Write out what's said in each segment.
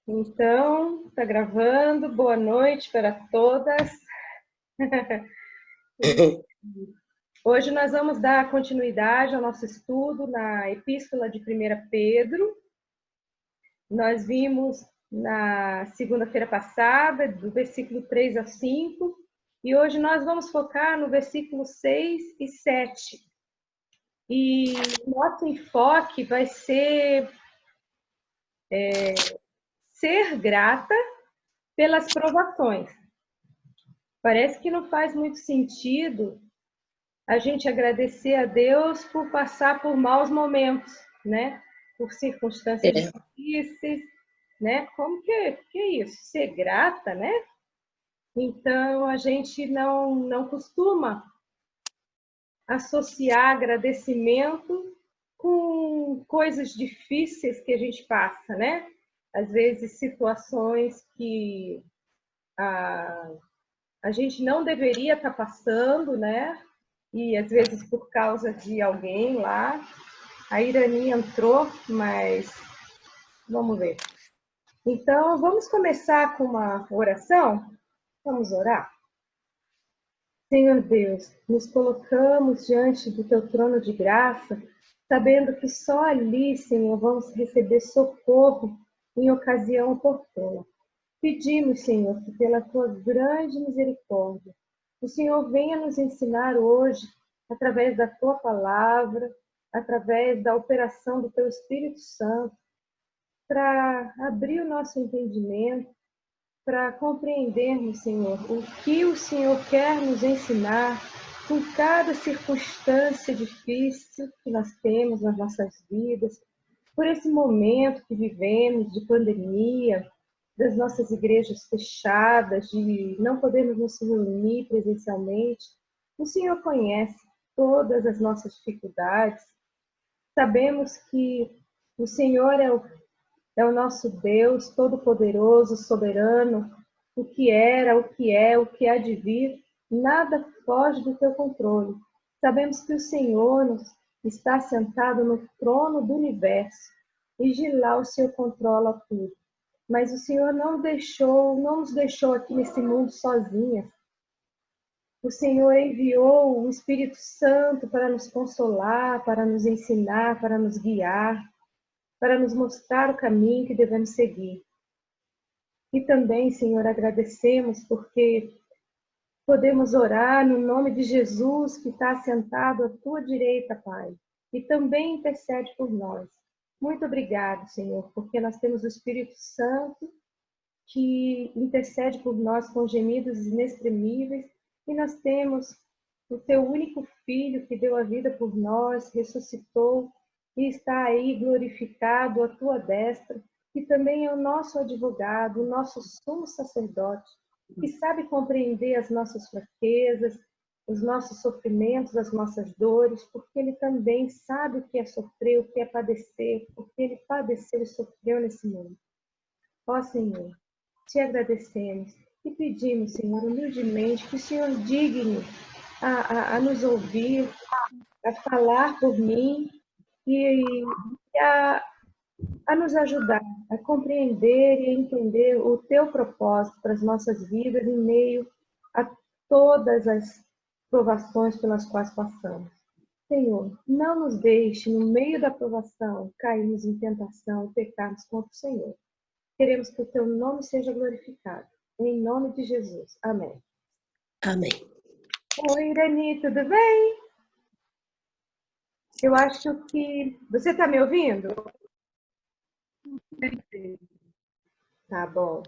Então, está gravando. Boa noite para todas. Hoje nós vamos dar continuidade ao nosso estudo na Epístola de 1 Pedro. Nós vimos na segunda-feira passada, do versículo 3 a 5, e hoje nós vamos focar no versículo 6 e 7. E nosso enfoque vai ser ser grata pelas provações. Parece que não faz muito sentido a gente agradecer a Deus por passar por maus momentos, né? Por circunstâncias difíceis, né? Como que é isso? Ser grata, né? Então, a gente não costuma associar agradecimento com coisas difíceis que a gente passa, né? Às vezes, situações que a gente não deveria estar passando, né? E às vezes por causa de alguém lá. A Irani entrou, mas vamos ver. Então, vamos começar com uma oração? Vamos orar? Senhor Deus, nos colocamos diante do teu trono de graça, sabendo que só ali, Senhor, vamos receber socorro em ocasião oportuna. Pedimos, Senhor, que pela tua grande misericórdia, o Senhor venha nos ensinar hoje, através da tua palavra, através da operação do teu Espírito Santo, para abrir o nosso entendimento, para compreendermos, Senhor, o que o Senhor quer nos ensinar com cada circunstância difícil que nós temos nas nossas vidas, por esse momento que vivemos de pandemia, das nossas igrejas fechadas, de não podermos nos reunir presencialmente. O Senhor conhece todas as nossas dificuldades. Sabemos que o Senhor é o nosso Deus Todo-Poderoso, soberano, o que era, o que é, o que há de vir, nada foge do teu controle. Sabemos que o Senhor está sentado no trono do universo e de lá o Senhor controla tudo. Mas o Senhor não nos deixou aqui nesse mundo sozinhas. O Senhor enviou o Espírito Santo para nos consolar, para nos ensinar, para nos guiar, para nos mostrar o caminho que devemos seguir. E também, Senhor, agradecemos porque podemos orar no nome de Jesus, que está sentado à tua direita, Pai, e também intercede por nós. Muito obrigado, Senhor, porque nós temos o Espírito Santo que intercede por nós com gemidos inexprimíveis, e nós temos o teu único Filho que deu a vida por nós, ressuscitou e está aí glorificado à tua destra, que também é o nosso advogado, o nosso sumo sacerdote, que sabe compreender as nossas fraquezas, os nossos sofrimentos, as nossas dores, porque ele também sabe o que é sofrer, o que é padecer, porque ele padeceu e sofreu nesse mundo. Ó Senhor, te agradecemos e pedimos, Senhor, humildemente, que o Senhor digne a nos ouvir, a falar por mim e a nos ajudar a compreender e entender o teu propósito para as nossas vidas em meio a todas as provações pelas quais passamos. Senhor, não nos deixe, no meio da provação, cairmos em tentação e pecarmos contra o Senhor. Queremos que o teu nome seja glorificado. Em nome de Jesus. Amém. Amém. Oi, Irani, tudo bem? Eu acho que... Você está me ouvindo? Tá bom.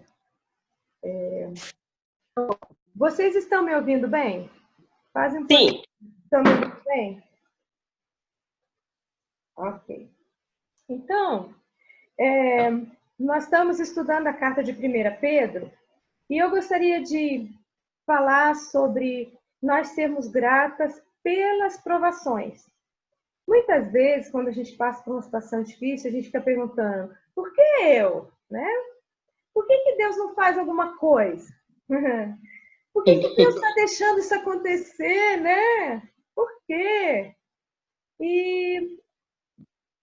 Vocês estão me ouvindo bem? Fazem um pouquinho. Estão me ouvindo bem? Ok. Então, nós estamos estudando a carta de 1 Pedro e eu gostaria de falar sobre nós sermos gratas pelas provações. Muitas vezes, quando a gente passa por uma situação difícil, a gente fica perguntando, por que eu? Né? Por que Deus não faz alguma coisa? Por que Deus está deixando isso acontecer, né? Por quê? E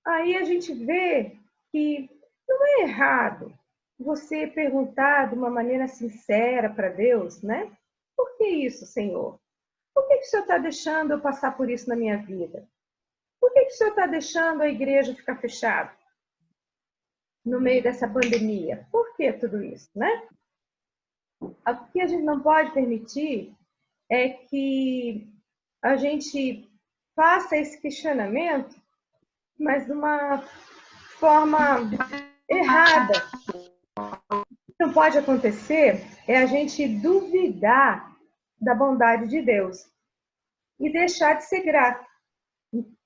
aí a gente vê que não é errado você perguntar de uma maneira sincera para Deus, né? Por que isso, Senhor? Por que o Senhor está deixando eu passar por isso na minha vida? Por que o Senhor está deixando a igreja ficar fechada no meio dessa pandemia? Por que tudo isso, né? O que a gente não pode permitir é que a gente faça esse questionamento, mas de uma forma errada. O que não pode acontecer é a gente duvidar da bondade de Deus e deixar de ser grato,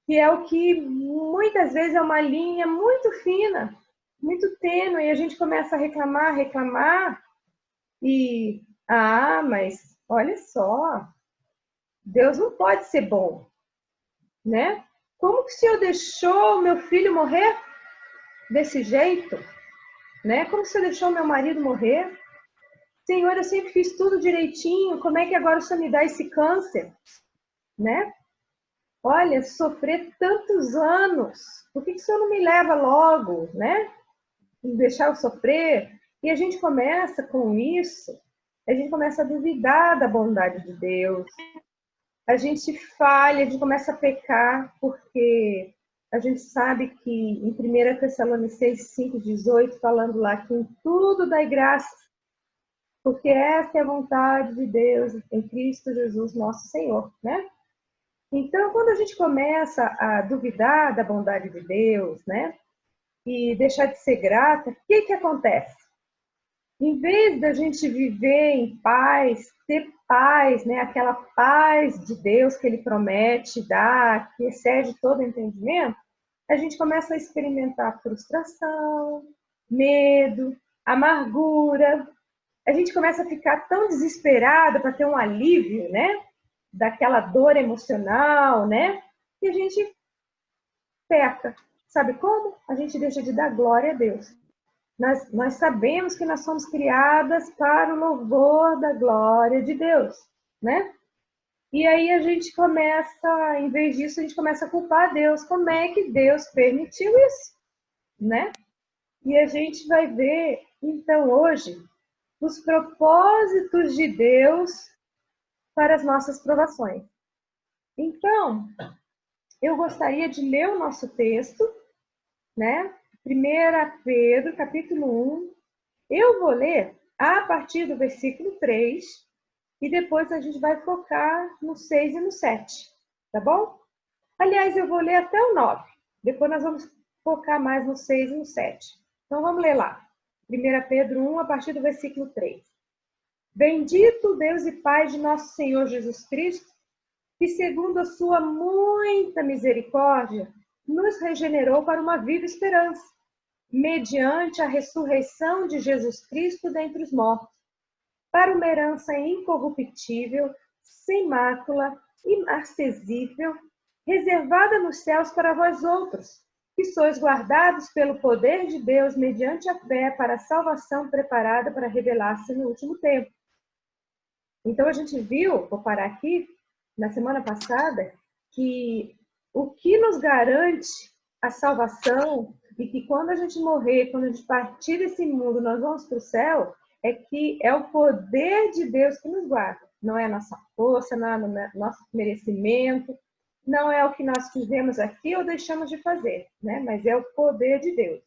que é o que muitas vezes é uma linha muito fina, muito tênue, e a gente começa a reclamar, e, mas olha só, Deus não pode ser bom, né? Como que o Senhor deixou meu filho morrer desse jeito, né? Como que o Senhor deixou meu marido morrer? Senhor, eu sempre fiz tudo direitinho, como é que agora o Senhor me dá esse câncer, né? Olha, sofrer tantos anos, por que o Senhor não me leva logo, né? Deixar eu sofrer? E a gente começa com isso, a gente começa a duvidar da bondade de Deus, a gente falha, a gente começa a pecar, porque a gente sabe que em 1 Tessalonicenses 5,18, falando lá que em tudo dai graça, porque essa é a vontade de Deus em Cristo Jesus, nosso Senhor, né? Então, quando a gente começa a duvidar da bondade de Deus, né? E deixar de ser grata, o que acontece? Em vez da gente viver em paz, ter paz, né? Aquela paz de Deus que Ele promete dar, que excede todo entendimento, a gente começa a experimentar frustração, medo, amargura. A gente começa a ficar tão desesperada para ter um alívio, né? Daquela dor emocional, né? Que a gente peca. Sabe como? A gente deixa de dar glória a Deus. Nós sabemos que nós somos criadas para o louvor da glória de Deus, né? E aí a gente começa, em vez disso, a gente começa a culpar Deus. Como é que Deus permitiu isso, né? E a gente vai ver, então, hoje, os propósitos de Deus para as nossas provações. Então, eu gostaria de ler o nosso texto, né? 1 Pedro, capítulo 1. Eu vou ler a partir do versículo 3 e depois a gente vai focar no 6 e no 7, tá bom? Aliás, eu vou ler até o 9. Depois nós vamos focar mais no 6 e no 7. Então vamos ler lá. 1 Pedro 1, a partir do versículo 3. Bendito Deus e Pai de nosso Senhor Jesus Cristo, que segundo a sua muita misericórdia, nos regenerou para uma viva esperança, mediante a ressurreição de Jesus Cristo dentre os mortos, para uma herança incorruptível, sem mácula, inacessível, reservada nos céus para vós outros, que sois guardados pelo poder de Deus mediante a fé para a salvação preparada para revelar-se no último tempo. Então a gente viu, vou parar aqui, na semana passada, que o que nos garante a salvação e que quando a gente morrer, quando a gente partir desse mundo, nós vamos para o céu, é que é o poder de Deus que nos guarda. Não é a nossa força, não é o nosso merecimento, não é o que nós fizemos aqui ou deixamos de fazer, né? Mas é o poder de Deus.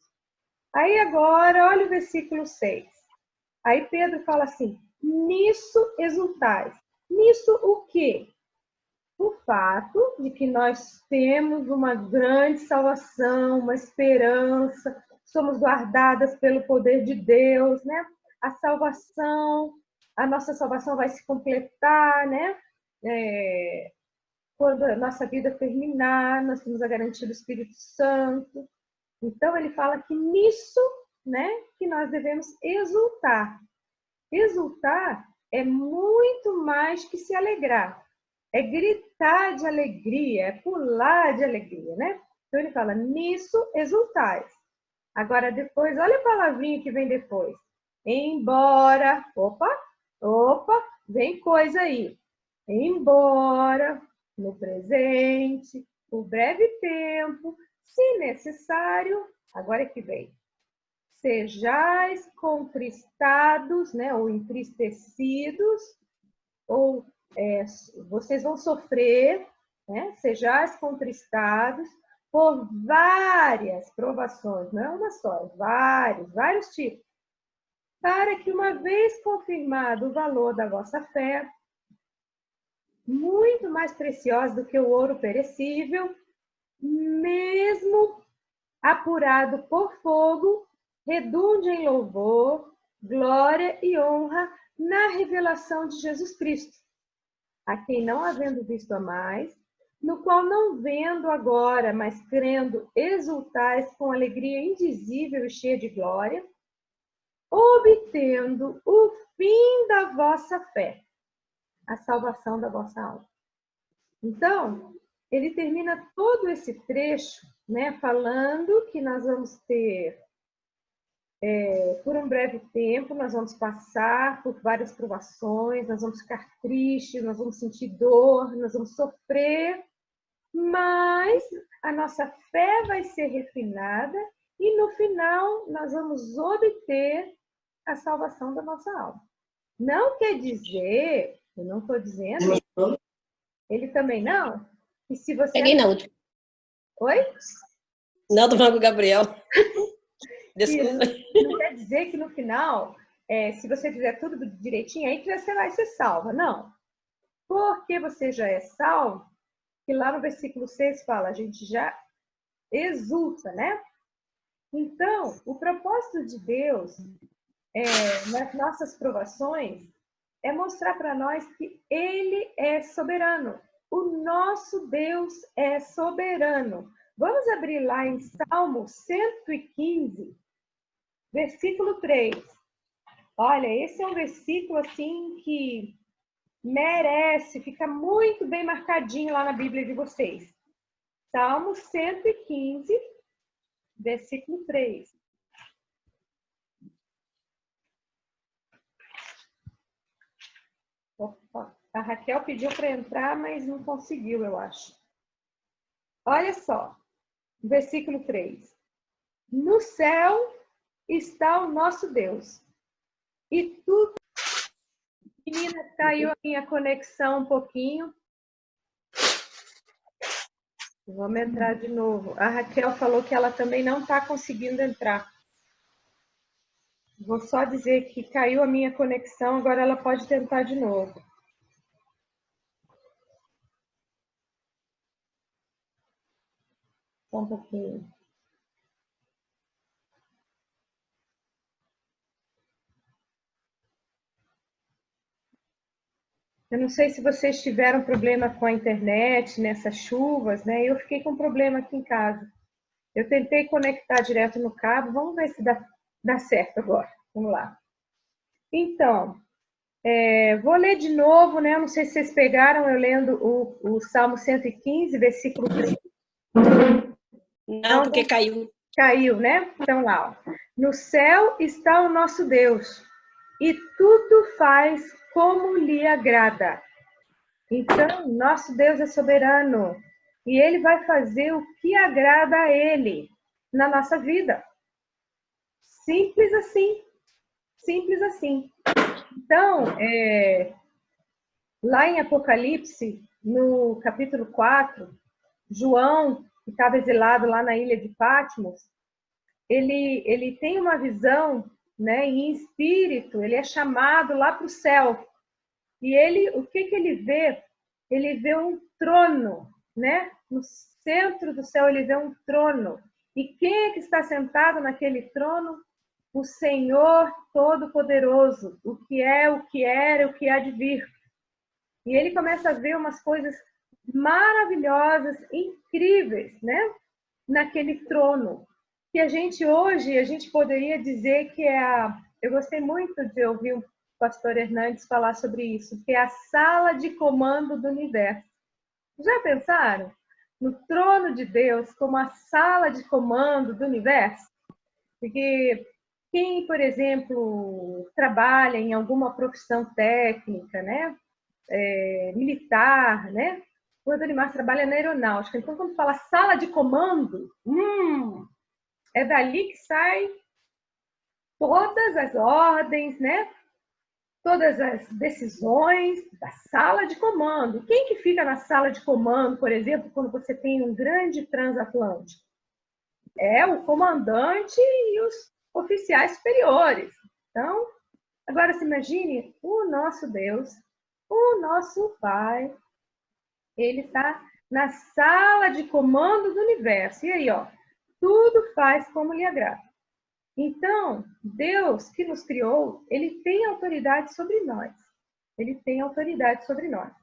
Aí agora, olha o versículo 6. Aí Pedro fala assim, nisso exultais. Nisso o quê? O fato de que nós temos uma grande salvação, uma esperança, somos guardadas pelo poder de Deus, né? A salvação, a nossa salvação vai se completar, né? Quando a nossa vida terminar, nós temos a garantia do Espírito Santo. Então ele fala que nisso, né, que nós devemos exultar. Exultar é muito mais que se alegrar. É gritar de alegria, é pular de alegria, né? Então ele fala, nisso exultais. Agora depois, olha a palavrinha que vem depois. Embora, opa, vem coisa aí. Embora, no presente, por breve tempo, se necessário, agora é que vem. sejais contristados, né, ou entristecidos, ou vocês vão sofrer, né, sejais contristados por várias provações, não é uma só, vários tipos, para que uma vez confirmado o valor da vossa fé, muito mais preciosa do que o ouro perecível, mesmo apurado por fogo, redunde em louvor, glória e honra na revelação de Jesus Cristo, a quem não havendo visto a mais, no qual não vendo agora, mas crendo, exultais com alegria indizível e cheia de glória, obtendo o fim da vossa fé, a salvação da vossa alma. Então, ele termina todo esse trecho, né, falando que nós vamos ter, por um breve tempo, nós vamos passar por várias provações, nós vamos ficar tristes, nós vamos sentir dor, nós vamos sofrer, mas a nossa fé vai ser refinada e no final nós vamos obter a salvação da nossa alma. Não quer dizer, eu não estou dizendo, ele também não, e se você... Peguei não. Oi? Não, tô falando com o Gabriel. Desculpa. Não quer dizer que no final, se você fizer tudo direitinho, aí que você vai ser salva. Não. Porque você já é salvo, que lá no versículo 6 fala, a gente já exulta, né? Então, o propósito de Deus nas nossas provações é mostrar para nós que Ele é soberano. O nosso Deus é soberano. Vamos abrir lá em Salmo 115, versículo 3. Olha, esse é um versículo assim que merece, fica muito bem marcadinho lá na Bíblia de vocês. Salmo 115, versículo 3. Opa, a Raquel pediu para entrar, mas não conseguiu, eu acho. Olha só, versículo 3. No céu está o nosso Deus. E tudo... Menina, caiu a minha conexão um pouquinho. Vamos entrar de novo. A Raquel falou que ela também não está conseguindo entrar. Vou só dizer que caiu a minha conexão, agora ela pode tentar de novo. Só um pouquinho. Eu não sei se vocês tiveram problema com a internet nessas chuvas, né? Eu fiquei com problema aqui em casa. Eu tentei conectar direto no cabo, vamos ver se dá certo agora. Vamos lá. Então, vou ler de novo, né? Eu não sei se vocês pegaram eu lendo o Salmo 115, versículo 3. Não, porque caiu. Caiu, né? Então lá, ó. No céu está o nosso Deus, e tudo faz como lhe agrada. Então, nosso Deus é soberano, e Ele vai fazer o que agrada a Ele na nossa vida. Simples assim. Simples assim. Então, lá em Apocalipse, no capítulo 4, João, que estava exilado lá na ilha de Patmos, ele tem uma visão, né, em espírito, ele é chamado lá para o céu. E o que ele vê? Ele vê um trono, né? No centro do céu ele vê um trono. E quem é que está sentado naquele trono? O Senhor Todo-Poderoso, o que é, o que era, o que há de vir. E ele começa a ver umas coisas maravilhosas, incríveis, né? Naquele trono. Que a gente poderia dizer que eu gostei muito de ouvir o pastor Hernandes falar sobre isso, que é a sala de comando do universo. Já pensaram? No trono de Deus como a sala de comando do universo? Porque quem, por exemplo, trabalha em alguma profissão técnica, né? Militar, né? O Adonimar trabalha na aeronáutica. Então, quando fala sala de comando, é dali que sai todas as ordens, né? Todas as decisões da sala de comando. Quem que fica na sala de comando, por exemplo, quando você tem um grande transatlântico? É o comandante e os oficiais superiores. Então, agora se imagine o nosso Deus, o nosso Pai, ele está na sala de comando do universo. E aí, ó, tudo faz como lhe agrada. Então, Deus que nos criou, ele tem autoridade sobre nós. Ele tem autoridade sobre nós.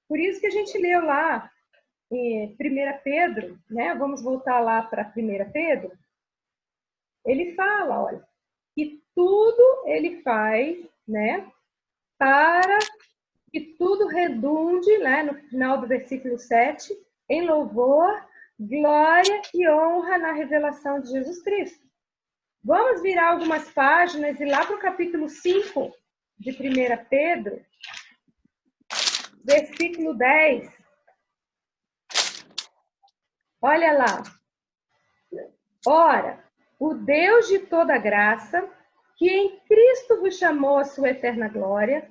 Por isso que a gente leu lá em 1 Pedro, né? Vamos voltar lá para 1 Pedro. Ele fala, olha, que tudo ele faz, né? Para que tudo redunde, né? No final do versículo 7, em louvor, glória e honra na revelação de Jesus Cristo. Vamos virar algumas páginas e lá para o capítulo 5 de 1 Pedro, versículo 10. Olha lá. Ora, o Deus de toda graça, que em Cristo vos chamou à sua eterna glória,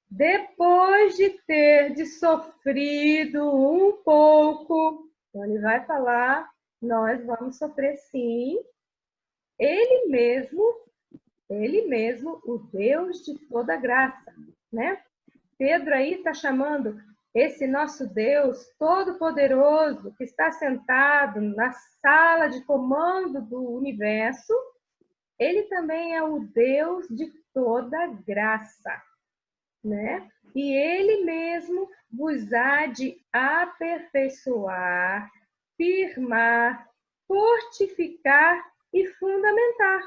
depois de ter sofrido um pouco, então ele vai falar, nós vamos sofrer sim, Ele mesmo, o Deus de toda graça, né? Pedro aí está chamando esse nosso Deus todo-poderoso que está sentado na sala de comando do universo, ele também é o Deus de toda graça, né? E ele mesmo vos há de aperfeiçoar, firmar, fortificar e fundamentar.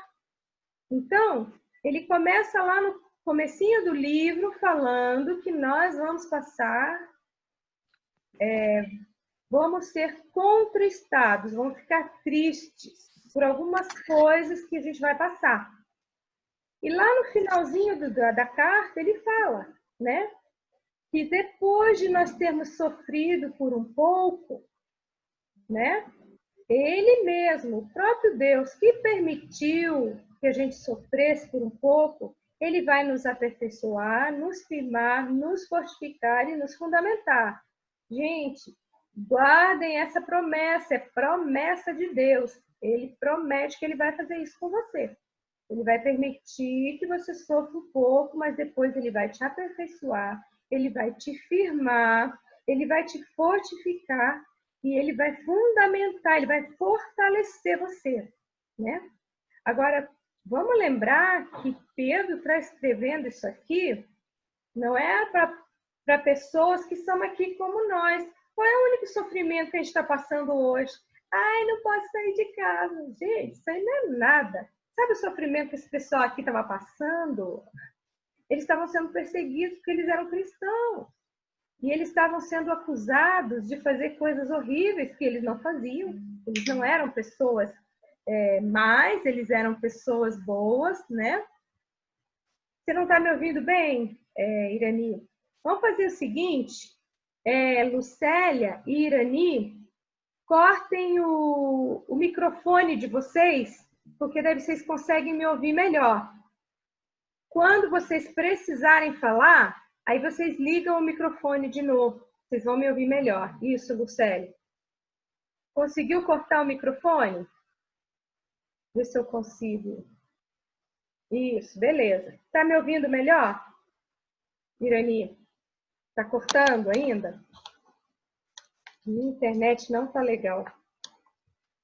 Então, ele começa lá no comecinho do livro falando que nós vamos passar, vamos ser contristados, vamos ficar tristes por algumas coisas que a gente vai passar. E lá no finalzinho da carta ele fala, né, que depois de nós termos sofrido por um pouco, né, ele mesmo, o próprio Deus que permitiu que a gente sofresse por um pouco, ele vai nos aperfeiçoar, nos firmar, nos fortificar e nos fundamentar. Gente, guardem essa promessa, é promessa de Deus. Ele promete que ele vai fazer isso com você. Ele vai permitir que você sofra um pouco, mas depois ele vai te aperfeiçoar, ele vai te firmar, ele vai te fortificar e ele vai fundamentar, ele vai fortalecer você, né? Agora, vamos lembrar que Pedro está escrevendo isso aqui, não é para pessoas que são aqui como nós. Qual é o único sofrimento que a gente está passando hoje? Ai, não posso sair de casa. Gente, isso aí não é nada. Sabe o sofrimento que esse pessoal aqui estava passando? Eles estavam sendo perseguidos porque eles eram cristãos. E eles estavam sendo acusados de fazer coisas horríveis que eles não faziam. Eles não eram pessoas más, eles eram pessoas boas, né? Você não está me ouvindo bem, Irani? Vamos fazer o seguinte, Lucélia e Irani, cortem o microfone de vocês, porque daí vocês conseguem me ouvir melhor. Quando vocês precisarem falar, aí vocês ligam o microfone de novo. Vocês vão me ouvir melhor. Isso, Lucélia. Conseguiu cortar o microfone? Vê se eu consigo. Isso, beleza. Tá me ouvindo melhor? Irani, tá cortando ainda? Minha internet não tá legal.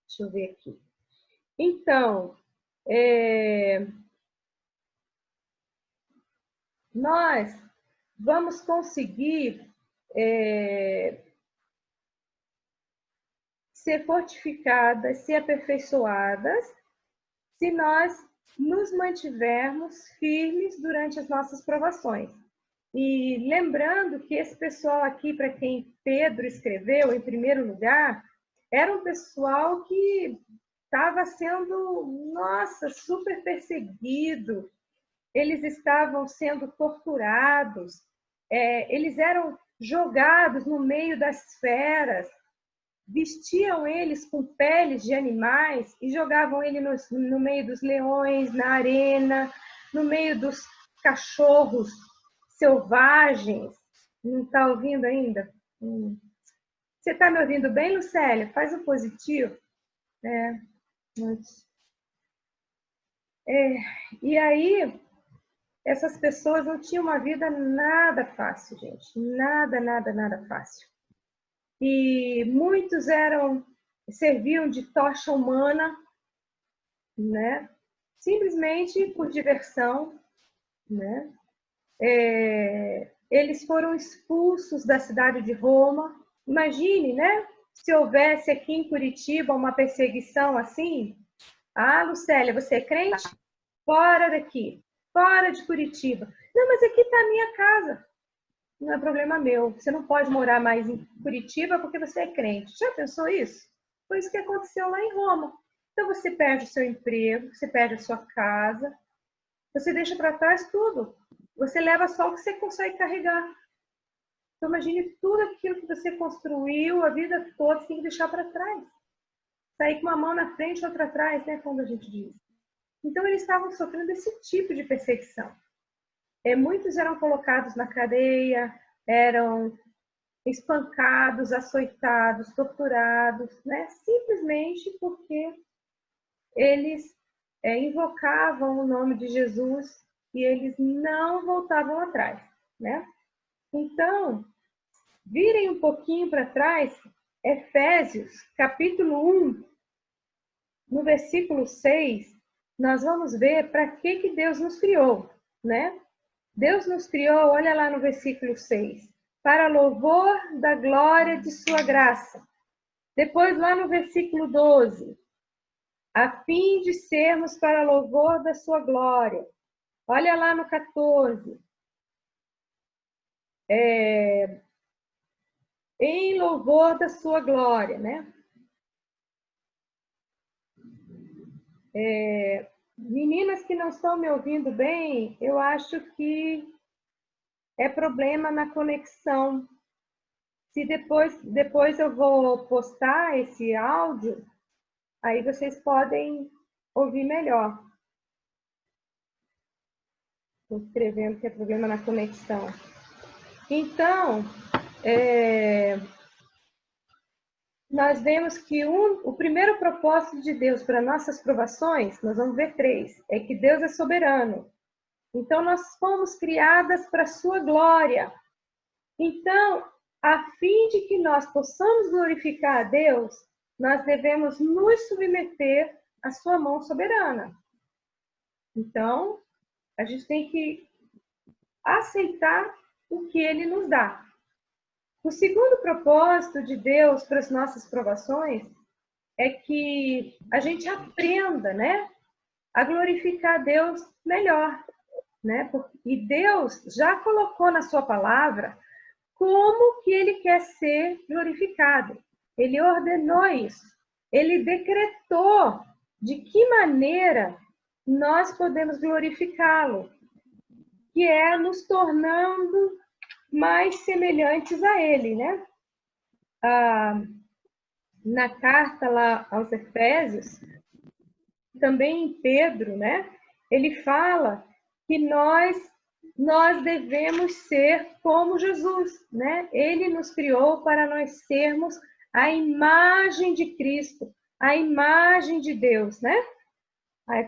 Deixa eu ver aqui. Então, nós vamos conseguir ser fortificadas, ser aperfeiçoadas, se nós nos mantivermos firmes durante as nossas provações. E lembrando que esse pessoal aqui, para quem Pedro escreveu, em primeiro lugar, era um pessoal que estava sendo, nossa, super perseguido. Eles estavam sendo torturados, eles eram jogados no meio das feras, vestiam eles com peles de animais e jogavam ele no meio dos leões, na arena, no meio dos cachorros selvagens. Não está ouvindo ainda? Você está me ouvindo bem, Lucélia? Faz o positivo. E aí, essas pessoas não tinham uma vida nada fácil, gente. Nada, nada, nada fácil. E muitos serviam de tocha humana, né? Simplesmente por diversão, né? Eles foram expulsos da cidade de Roma. Imagine, né? Se houvesse aqui em Curitiba uma perseguição assim. Ah, Lucélia, você é crente? Fora daqui, fora de Curitiba. Não, mas aqui está a minha casa. Não é problema meu. Você não pode morar mais em Curitiba porque você é crente. Já pensou isso? Foi isso que aconteceu lá em Roma. Então você perde o seu emprego, você perde a sua casa, você deixa para trás tudo. Você leva só o que você consegue carregar. Então imagine tudo aquilo que você construiu a vida toda, você tem que deixar para trás. Sair com uma mão na frente e outra atrás, né? Como a gente diz. Então eles estavam sofrendo esse tipo de perseguição. Muitos eram colocados na cadeia, eram espancados, açoitados, torturados, né? Simplesmente porque eles invocavam o nome de Jesus e eles não voltavam atrás, né? Então, virem um pouquinho para trás, Efésios, capítulo 1, no versículo 6, nós vamos ver para que Deus nos criou, né? Deus nos criou, olha lá no versículo 6, para louvor da glória de sua graça. Depois lá no versículo 12, a fim de sermos para louvor da sua glória. Olha lá no 14, em louvor da sua glória, né? Meninas que não estão me ouvindo bem, eu acho que é problema na conexão. Se depois eu vou postar esse áudio, aí vocês podem ouvir melhor. Estou escrevendo que é problema na conexão. Então, nós vemos que o primeiro propósito de Deus para nossas provações, nós vamos ver 3, é que Deus é soberano. Então, nós fomos criadas para a sua glória. Então, a fim de que nós possamos glorificar a Deus, nós devemos nos submeter à sua mão soberana. Então, a gente tem que aceitar o que ele nos dá. O segundo propósito de Deus para as nossas provações é que a gente aprenda, né, a glorificar a Deus melhor, né? E Deus já colocou na sua palavra como que ele quer ser glorificado. Ele ordenou isso. Ele decretou de que maneira nós podemos glorificá-lo, que é nos tornando mais semelhantes a ele, né? Na carta lá aos Efésios, também em Pedro, né? Ele fala que nós devemos ser como Jesus, né? Ele nos criou para nós sermos a imagem de Cristo, a imagem de Deus, né?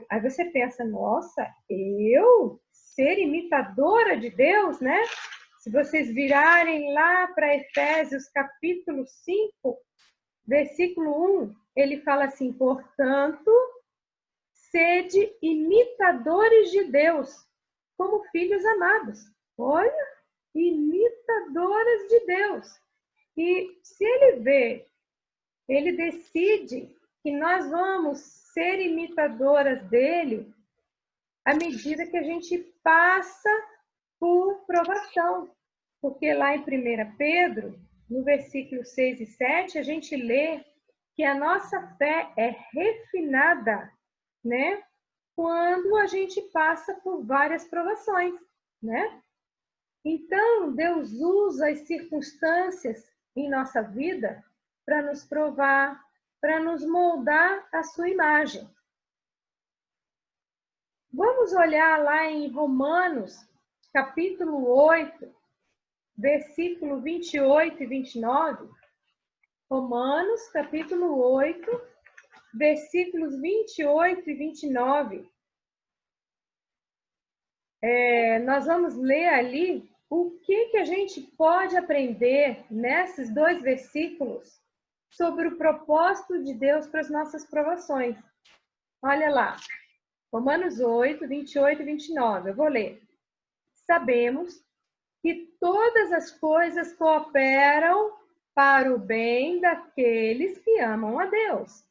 Aí você pensa, nossa, eu ser imitadora de Deus, né? Se vocês virarem lá para Efésios capítulo 5, versículo 1, ele fala assim, portanto, sede imitadores de Deus, como filhos amados. Olha, imitadoras de Deus. E se ele decide que nós vamos ser imitadoras dele à medida que a gente passa por provação. Porque lá em 1 Pedro, no versículo 6 e 7, a gente lê que a nossa fé é refinada, né? Quando a gente passa por várias provações, né? Então, Deus usa as circunstâncias em nossa vida para nos provar, para nos moldar à sua imagem. Vamos olhar lá em Romanos, capítulo 8, versículo 28 e 29. Romanos, capítulo 8, versículos 28 e 29. Nós vamos ler ali o que a gente pode aprender nesses dois versículos sobre o propósito de Deus para as nossas provações. Olha lá, Romanos 8, 28 e 29. Eu vou ler. Sabemos que todas as coisas cooperam para o bem daqueles que amam a Deus,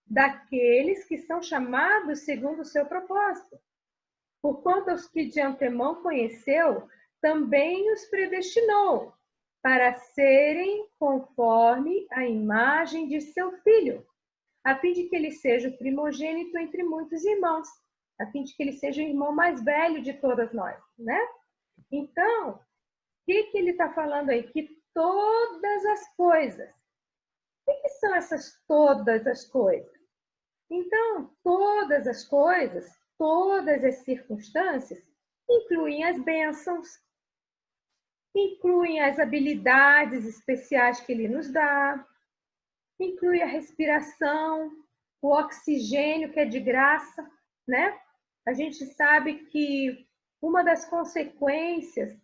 daqueles que são chamados segundo o seu propósito. Porquanto os que de antemão conheceu, também os predestinou para serem conforme a imagem de seu Filho, a fim de que ele seja o primogênito entre muitos irmãos, a fim de que ele seja o irmão mais velho de todas nós, né? Então, o que ele está falando aí? Que todas as coisas. O que são essas todas as coisas? Então, todas as coisas, todas as circunstâncias, incluem as bênçãos, incluem as habilidades especiais que ele nos dá, inclui a respiração, o oxigênio que é de graça, né? A gente sabe que uma das consequências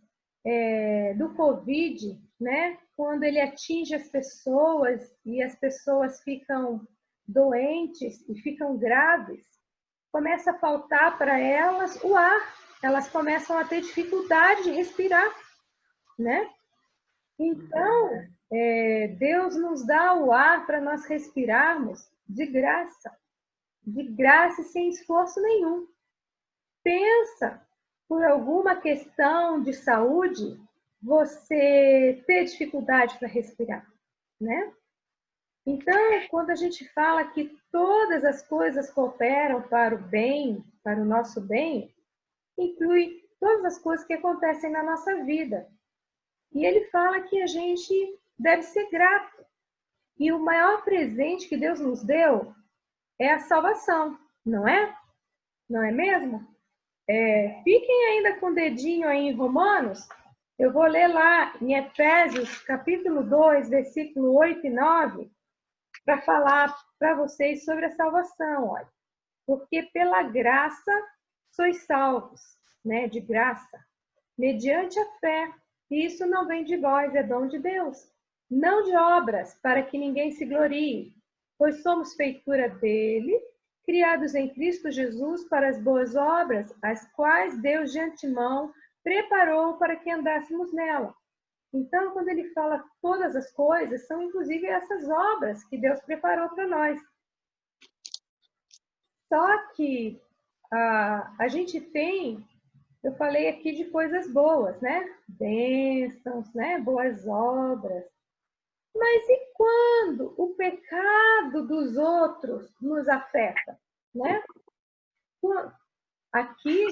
do Covid, né? Quando ele atinge as pessoas e as pessoas ficam doentes e ficam graves, começa a faltar para elas o ar, elas começam a ter dificuldade de respirar, né? Então, Deus nos dá o ar para nós respirarmos de graça e sem esforço nenhum. Pensa, por alguma questão de saúde, você ter dificuldade para respirar, né? Então, quando a gente fala que todas as coisas cooperam para o bem, para o nosso bem, inclui todas as coisas que acontecem na nossa vida. E ele fala que a gente deve ser grato. E o maior presente que Deus nos deu é a salvação, não é? Não é mesmo? Fiquem ainda com o dedinho aí em Romanos. Eu vou ler lá em Efésios, capítulo 2, versículo 8 e 9, para falar para vocês sobre a salvação. Olha. Porque pela graça sois salvos, né? De graça, mediante a fé. E isso não vem de vós, é dom de Deus. Não de obras, para que ninguém se glorie, pois somos feitura dele, criados em Cristo Jesus para as boas obras, as quais Deus de antemão preparou para que andássemos nela. Então, quando ele fala todas as coisas, são inclusive essas obras que Deus preparou para nós. Só que a gente tem, eu falei aqui de coisas boas, né? Bênçãos, né? Boas obras. Mas e quando o pecado dos outros nos afeta, né? Aqui,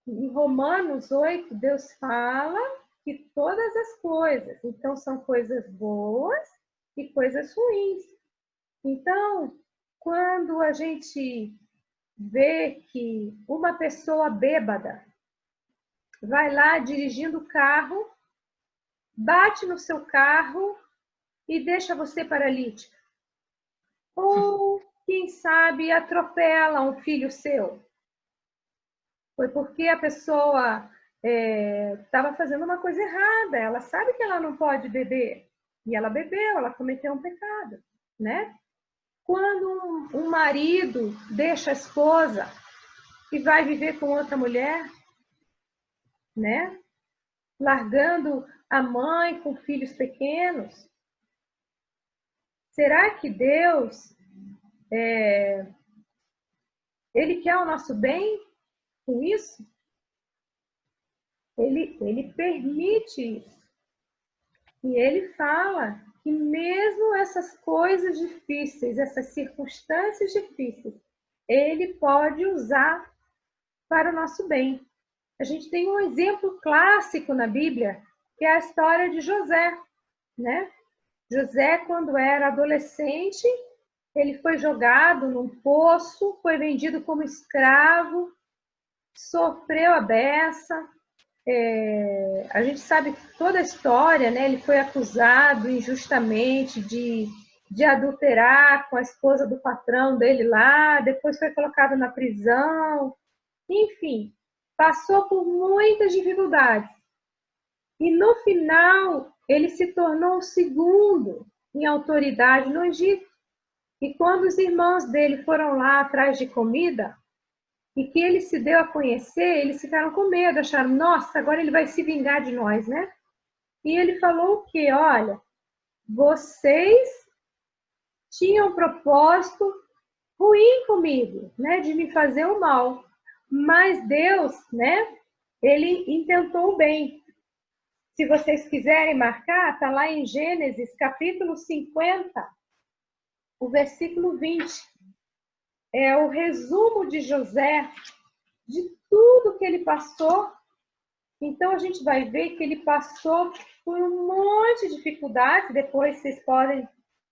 em Romanos 8, Deus fala que todas as coisas, então são coisas boas e coisas ruins. Então, quando a gente vê que uma pessoa bêbada vai lá dirigindo o carro, bate no seu carro e deixa você paralítica. Ou, quem sabe, atropela um filho seu. Foi porque a pessoa estava fazendo uma coisa errada. Ela sabe que ela não pode beber. E ela bebeu, ela cometeu um pecado, né? Quando um marido deixa a esposa e vai viver com outra mulher, né? Largando a mãe com filhos pequenos. Será que Deus, Ele quer o nosso bem com isso? Ele permite isso. E Ele fala que mesmo essas coisas difíceis, essas circunstâncias difíceis, Ele pode usar para o nosso bem. A gente tem um exemplo clássico na Bíblia, que é a história de José, né? José, quando era adolescente, ele foi jogado num poço, foi vendido como escravo, sofreu a beça. A gente sabe toda a história, né? Ele foi acusado injustamente de adulterar com a esposa do patrão dele lá, depois foi colocado na prisão. Enfim, passou por muitas dificuldades. E no final, ele se tornou o segundo em autoridade no Egito. E quando os irmãos dele foram lá atrás de comida, e que ele se deu a conhecer, eles ficaram com medo, acharam, nossa, agora ele vai se vingar de nós, né? E ele falou o quê? Olha, vocês tinham um propósito ruim comigo, né? De me fazer o mal. Mas Deus, né? Ele intentou o bem. Se vocês quiserem marcar, está lá em Gênesis, capítulo 50, o versículo 20. É o resumo de José, de tudo que ele passou. Então, a gente vai ver que ele passou por um monte de dificuldades. Depois, vocês podem,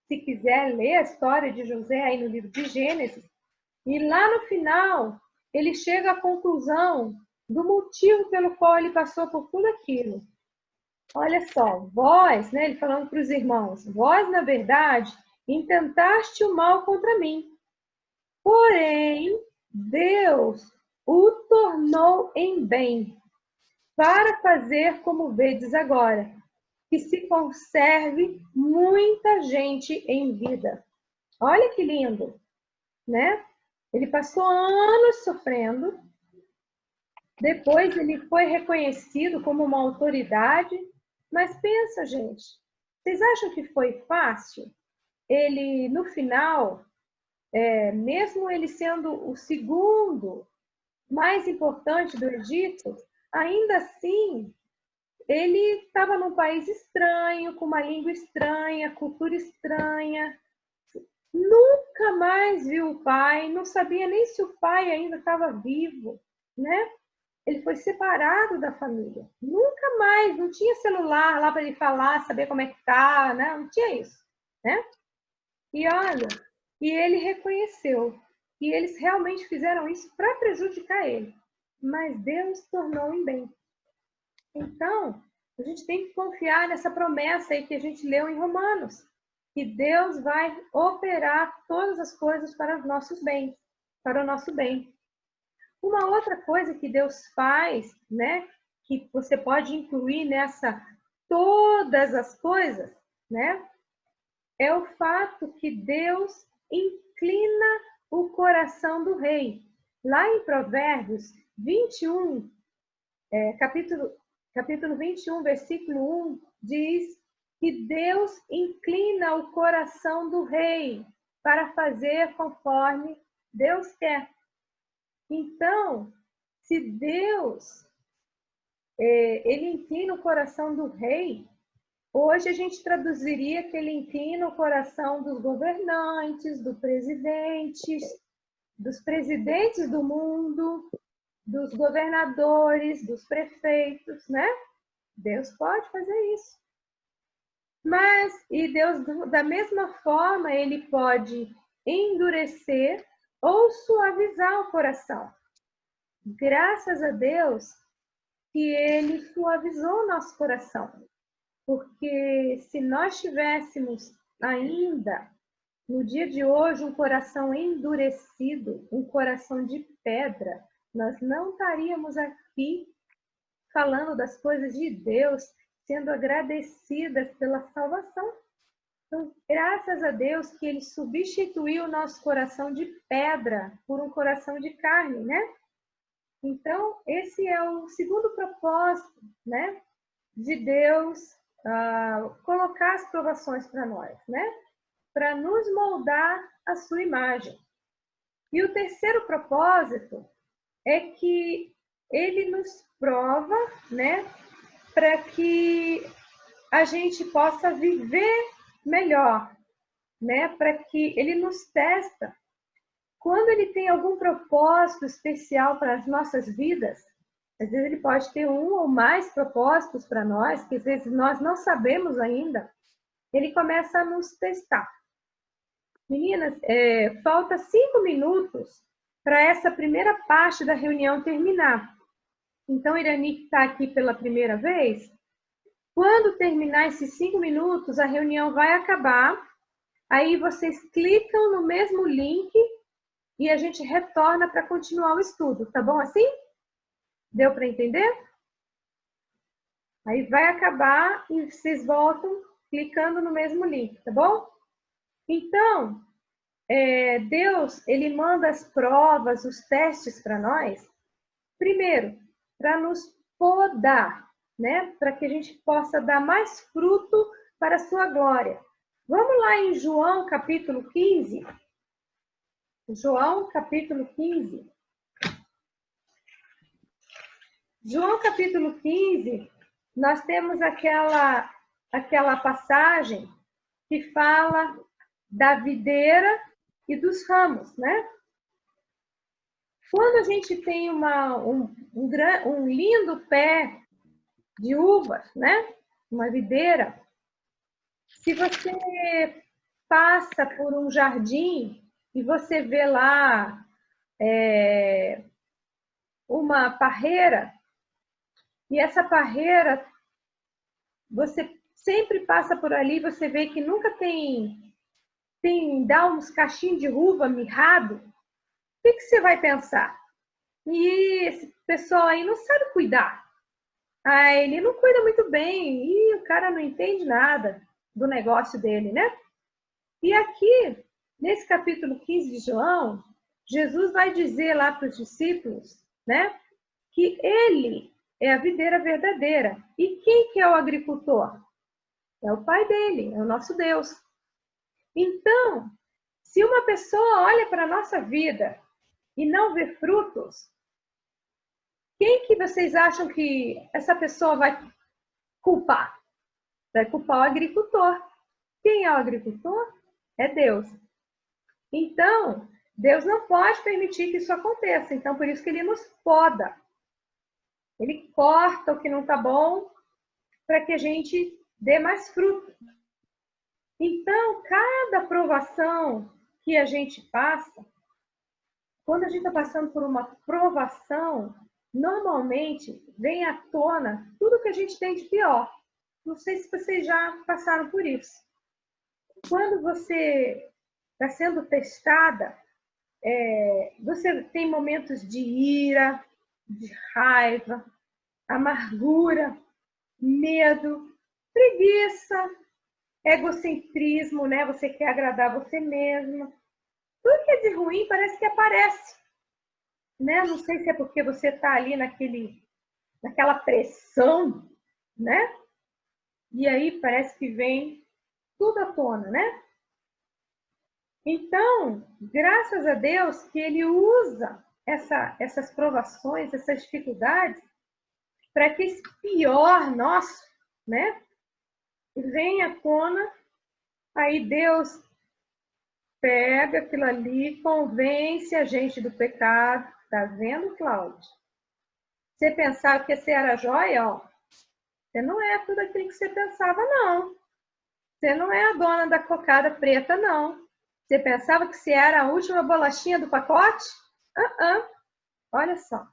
se quiser, ler a história de José aí no livro de Gênesis. E lá no final, ele chega à conclusão do motivo pelo qual ele passou por tudo aquilo. Olha só, vós, né, ele falando para os irmãos, vós, na verdade, intentaste o mal contra mim. Porém, Deus o tornou em bem, para fazer como vedes agora, que se conserve muita gente em vida. Olha que lindo, né? Ele passou anos sofrendo, depois ele foi reconhecido como uma autoridade, mas pensa, gente, vocês acham que foi fácil? Ele, no final, mesmo ele sendo o segundo mais importante do Egito, ainda assim, ele estava num país estranho, com uma língua estranha, cultura estranha, nunca mais viu o pai, não sabia nem se o pai ainda estava vivo, né? Ele foi separado da família, nunca mais, não tinha celular lá para ele falar, saber como é que tá, né? Não tinha isso, né? E olha, e ele reconheceu que eles realmente fizeram isso para prejudicar ele, mas Deus tornou em bem. Então, a gente tem que confiar nessa promessa aí que a gente leu em Romanos, que Deus vai operar todas as coisas para os nossos bens, para o nosso bem. Uma outra coisa que Deus faz, né, que você pode incluir nessa todas as coisas, né, é o fato que Deus inclina o coração do rei. Lá em Provérbios 21, capítulo 21, versículo 1, diz que Deus inclina o coração do rei para fazer conforme Deus quer. Então, se Deus ele inclina o coração do rei, hoje a gente traduziria que ele inclina o coração dos governantes, dos presidentes do mundo, dos governadores, dos prefeitos, né? Deus pode fazer isso. E Deus, da mesma forma, ele pode endurecer ou suavizar o coração. Graças a Deus que ele suavizou o nosso coração. Porque se nós tivéssemos ainda, no dia de hoje, um coração endurecido, um coração de pedra, nós não estaríamos aqui falando das coisas de Deus, sendo agradecidas pela salvação. Então, graças a Deus que ele substituiu o nosso coração de pedra por um coração de carne, né? Então, esse é o segundo propósito, né, de Deus colocar as provações para nós, né? Para nos moldar a sua imagem. E o terceiro propósito é que ele nos prova, né? Para que a gente possa viver melhor, né? Para que ele nos testa. Quando ele tem algum propósito especial para as nossas vidas, às vezes ele pode ter um ou mais propósitos para nós, que às vezes nós não sabemos ainda. ele começa a nos testar. Meninas, falta 5 minutos para essa primeira parte da reunião terminar. Então, Irani, que está aqui pela primeira vez, quando terminar esses 5 minutos, a reunião vai acabar. Aí vocês clicam no mesmo link e a gente retorna para continuar o estudo. Tá bom assim? Deu para entender? Aí vai acabar e vocês voltam clicando no mesmo link, tá bom? Então, Deus, ele manda as provas, os testes para nós, primeiro, para nos podar, né? Para que a gente possa dar mais fruto para a sua glória. Vamos lá em João, capítulo 15. João, capítulo 15. João, capítulo 15, nós temos aquela passagem que fala da videira e dos ramos, né? Quando a gente tem um lindo pé de uvas, né? Uma videira, se você passa por um jardim e você vê lá uma parreira, e essa parreira, você sempre passa por ali, você vê que nunca dá uns cachinhos de uva mirrado, o que você vai pensar? E esse pessoal aí não sabe cuidar. Ele não cuida muito bem, e o cara não entende nada do negócio dele, né? E aqui, nesse capítulo 15 de João, Jesus vai dizer lá para os discípulos, né? Que ele é a videira verdadeira. E quem que é o agricultor? É o Pai dele, é o nosso Deus. Então, se uma pessoa olha para a nossa vida e não vê frutos, quem que vocês acham que essa pessoa vai culpar? Vai culpar o agricultor. Quem é o agricultor? É Deus. Então, Deus não pode permitir que isso aconteça. Então, por isso que ele nos poda. Ele corta o que não está bom para que a gente dê mais fruto. Então, cada provação que a gente passa, quando a gente está passando por uma provação, normalmente vem à tona tudo que a gente tem de pior. Não sei se vocês já passaram por isso. Quando você está sendo testada, você tem momentos de ira, de raiva, amargura, medo, preguiça, egocentrismo, né? Você quer agradar você mesmo. Tudo que é de ruim parece que aparece, né? Não sei se é porque você está ali naquela pressão, né? E aí parece que vem tudo à tona, né? Então, graças a Deus que ele usa essas provações, essas dificuldades, para que esse pior nosso, né, venha à tona. Aí Deus pega aquilo ali, convence a gente do pecado. Tá vendo, Cláudia? Você pensava que você era joia, ó. Você não é tudo aquilo que você pensava, não. Você não é a dona da cocada preta, não. Você pensava que você era a última bolachinha do pacote? Olha só.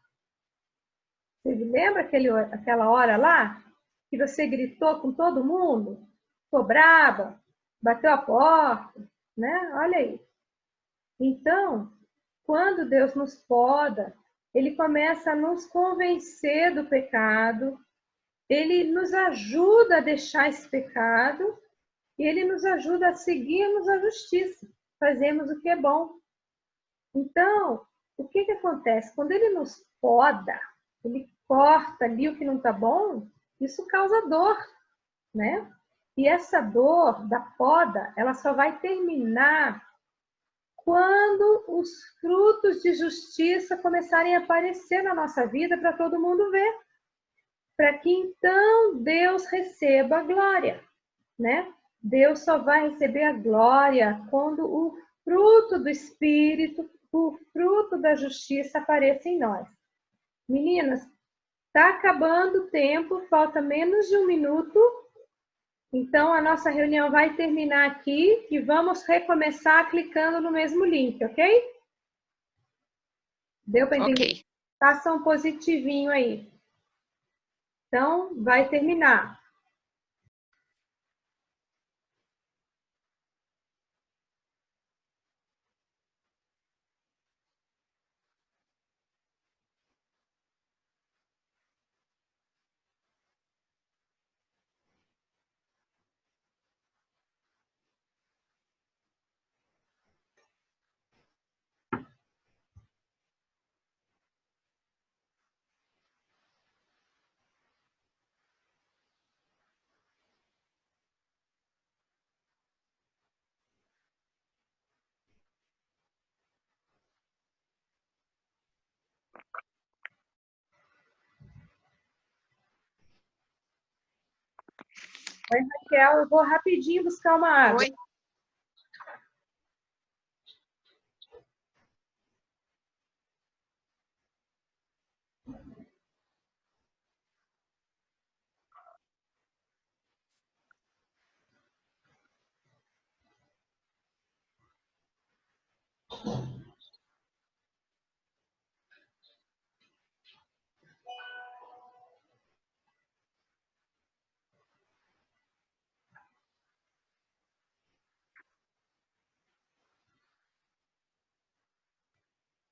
Você lembra aquela hora lá que você gritou com todo mundo? Ficou brava? Bateu a porta? Né? Olha aí. Então, quando Deus nos poda, ele começa a nos convencer do pecado, ele nos ajuda a deixar esse pecado e ele nos ajuda a seguirmos a justiça, fazermos o que é bom. Então, o que acontece? Quando ele nos poda, ele corta ali o que não está bom, isso causa dor, né? E essa dor da poda, ela só vai terminar quando os frutos de justiça começarem a aparecer na nossa vida para todo mundo ver. Para que então Deus receba a glória, né? Deus só vai receber a glória quando o fruto do Espírito, o fruto da justiça apareça em nós. Meninas, está acabando o tempo, falta menos de 1 minuto. Então, a nossa reunião vai terminar aqui e vamos recomeçar clicando no mesmo link, ok? Deu para entender? Ok. Faça um positivinho aí. Então, vai terminar. Oi, Raquel, eu vou rapidinho buscar uma água. Oi.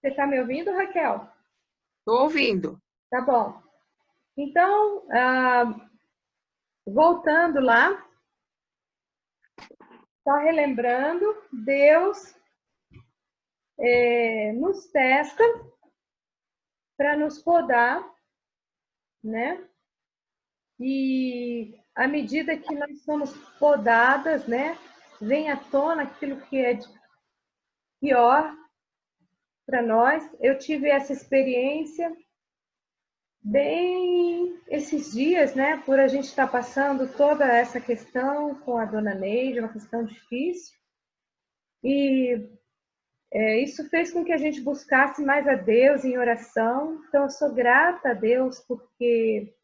Você está me ouvindo, Raquel? Estou ouvindo. Tá bom. Então, voltando lá, só relembrando, Deus nos testa para nos podar, né? E à medida que nós somos podadas, né, vem à tona aquilo que é de pior para nós. Eu tive essa experiência bem esses dias, né, por a gente estar passando toda essa questão com a dona Neide, uma questão difícil. E isso fez com que a gente buscasse mais a Deus em oração. Então, eu sou grata a Deus porque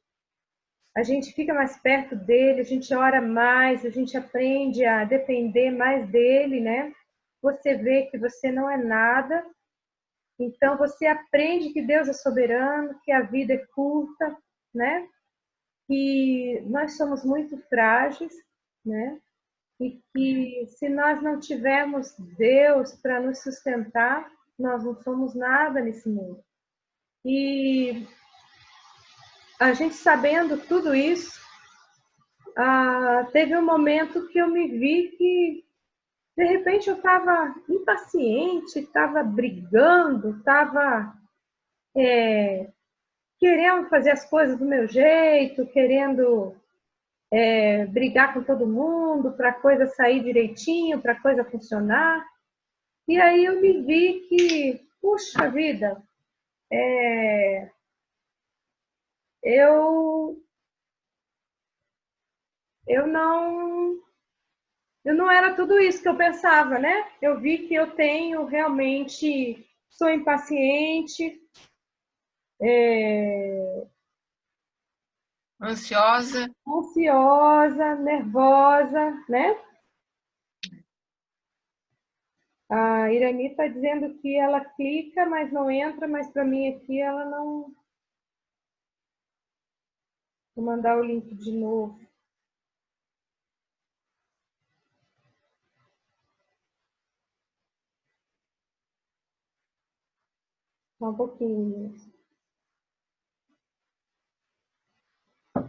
a gente fica mais perto dele, a gente ora mais, a gente aprende a depender mais dele, né? Você vê que você não é nada, então você aprende que Deus é soberano, que a vida é curta, né? Que nós somos muito frágeis, né? E que se nós não tivermos Deus para nos sustentar, nós não somos nada nesse mundo. E a gente sabendo tudo isso, teve um momento que eu me vi que, de repente, eu estava impaciente, estava brigando, estava querendo fazer as coisas do meu jeito, querendo brigar com todo mundo para a coisa sair direitinho, para a coisa funcionar. E aí eu me vi que, puxa vida, eu, eu não era tudo isso que eu pensava, né? Eu vi que eu tenho realmente, sou impaciente, Ansiosa. ansiosa, nervosa, né? A Irani está dizendo que ela clica, mas não entra, mas para mim aqui ela não. Vou mandar o link de novo. Só um pouquinho.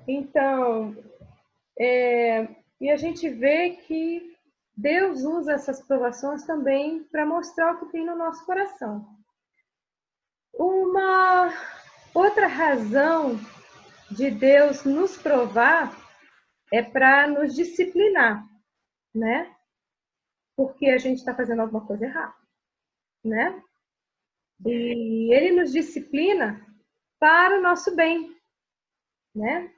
Então, e a gente vê que Deus usa essas provações também para mostrar o que tem no nosso coração. Uma outra razão de Deus nos provar é para nos disciplinar, né? Porque a gente está fazendo alguma coisa errada, né? E Ele nos disciplina para o nosso bem, né?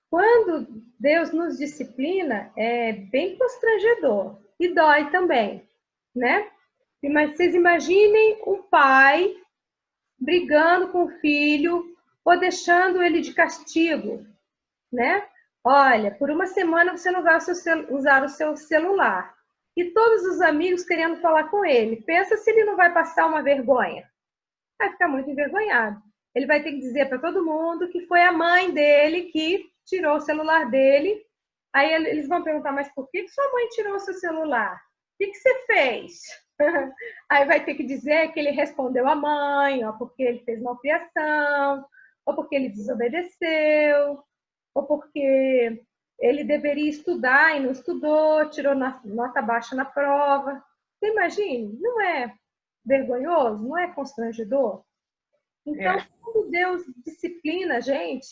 Quando Deus nos disciplina, é bem constrangedor e dói também, né? Mas vocês imaginem um pai brigando com o filho ou deixando ele de castigo, né? Olha, por uma semana você não vai usar o seu celular. E todos os amigos querendo falar com ele. Pensa se ele não vai passar uma vergonha. Vai ficar muito envergonhado. Ele vai ter que dizer para todo mundo que foi a mãe dele que tirou o celular dele. Aí eles vão perguntar, mas por que sua mãe tirou o seu celular? O que você fez? Aí vai ter que dizer que ele respondeu à mãe, ou porque ele fez malcriação, ou porque ele desobedeceu, ou porque ele deveria estudar e não estudou, tirou nota baixa na prova. Você imagine, não é vergonhoso? Não é constrangedor? Então, quando Deus disciplina a gente,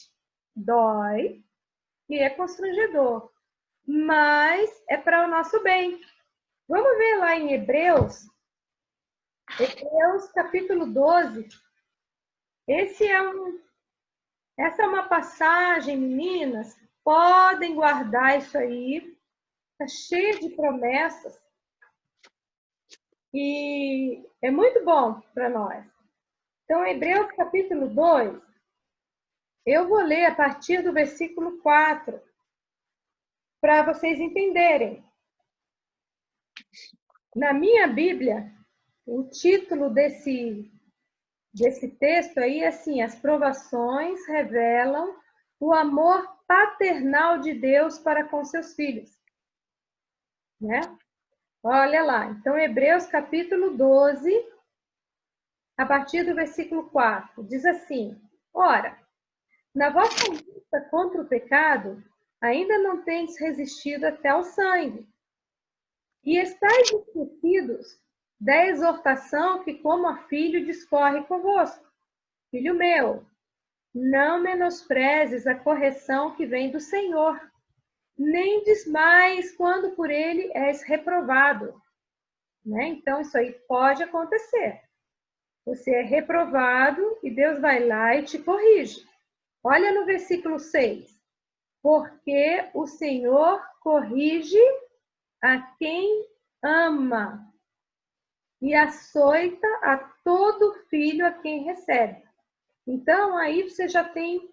dói e é constrangedor, mas é para o nosso bem. Vamos ver lá em Hebreus capítulo 12. Essa é uma passagem, meninas, podem guardar isso aí, está cheio de promessas e é muito bom para nós. Então, Hebreus capítulo 2, eu vou ler a partir do versículo 4, para vocês entenderem. Na minha Bíblia, o título desse texto aí é assim: as provações revelam o amor paternal de Deus para com seus filhos. Né? Olha lá, então Hebreus capítulo 12, a partir do versículo 4, diz assim: ora, na vossa luta contra o pecado, ainda não tendes resistido até ao sangue, e estáis esquecidos da exortação que, como a filho, discorre convosco. Filho meu, não menosprezes a correção que vem do Senhor, nem desmaies quando por ele és reprovado. Né? Então, isso aí pode acontecer. Você é reprovado e Deus vai lá e te corrige. Olha no versículo 6. Porque o Senhor corrige a quem ama e açoita a todo filho a quem recebe. Então, aí você já tem